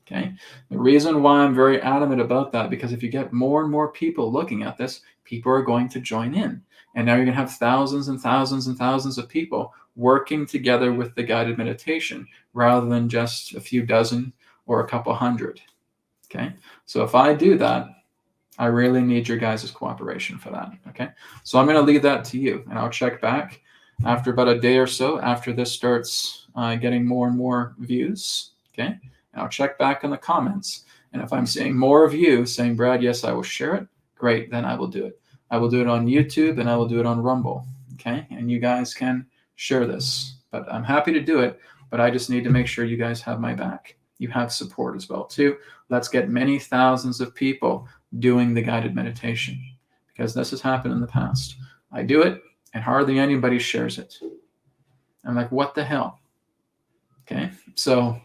Okay. The reason why I'm very adamant about that, because if you get more and more people looking at this, people are going to join in. And now you're going to have thousands and thousands and thousands of people working together with the guided meditation rather than just a few dozen or a couple hundred. Okay. So if I do that, I really need your guys' cooperation for that. Okay. So I'm going to leave that to you, and I'll check back after about a day or so after this starts getting more and more views. Okay. And I'll check back in the comments. And if I'm seeing more of you saying, Brad, yes, I will share it, great, then I will do it. I will do it on YouTube and I will do it on Rumble. Okay. And you guys can share this. But I'm happy to do it, but I just need to make sure you guys have my back. You have support as well too. Let's get many thousands of people doing the guided meditation, because this has happened in the past. I do it and hardly anybody shares it. I'm like, what the hell? Okay. So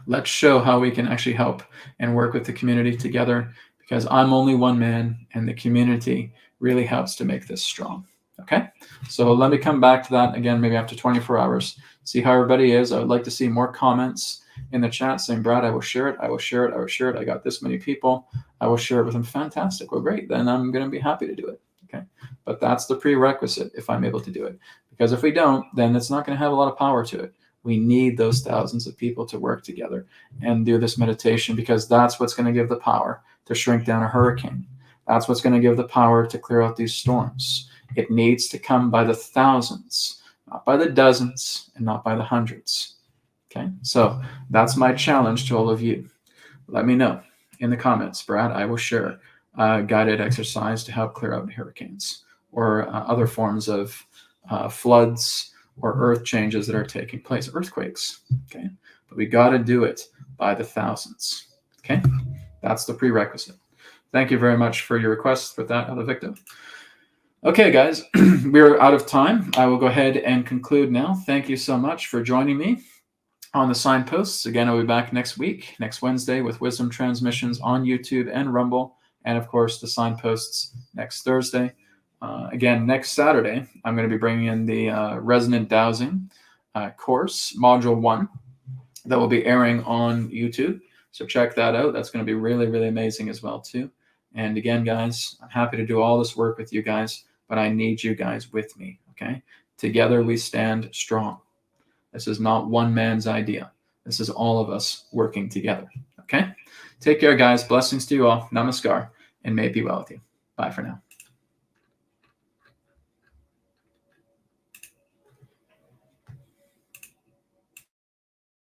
let's show how we can actually help and work with the community together, because I'm only one man and the community really helps to make this strong. Okay, so let me come back to that again, maybe after 24 hours, see how everybody is. I would like to see more comments in the chat saying, Brad, I will share it. I will share it. I will share it. I got this many people. I will share it with them. Fantastic. Well, great. Then I'm going to be happy to do it. Okay, but that's the prerequisite if I'm able to do it, because if we don't, then it's not going to have a lot of power to it. We need those thousands of people to work together and do this meditation, because that's what's going to give the power to shrink down a hurricane. That's what's going to give the power to clear out these storms. It needs to come by the thousands, not by the dozens, and not by the hundreds. Okay, so that's my challenge to all of you. Let me know in the comments, Brad. I will share a guided exercise to help clear out hurricanes or other forms of floods or earth changes that are taking place, earthquakes. Okay, but we got to do it by the thousands. Okay, that's the prerequisite. Thank you very much for your request with that, Victor. Okay, guys, we're out of time. I will go ahead and conclude now. Thank you so much for joining me on the Signposts. Again, I'll be back next week, next Wednesday, with wisdom transmissions on YouTube and Rumble, and of course the Signposts next Thursday. Again, next Saturday, I'm going to be bringing in the Resonant Dowsing course, Module 1, that will be airing on YouTube. So check that out. That's going to be really, really amazing as well, too. And again, guys, I'm happy to do all this work with you guys, but I need you guys with me, okay? Together we stand strong. This is not one man's idea. This is all of us working together, okay? Take care, guys. Blessings to you all. Namaskar, and may it be well with you. Bye for now.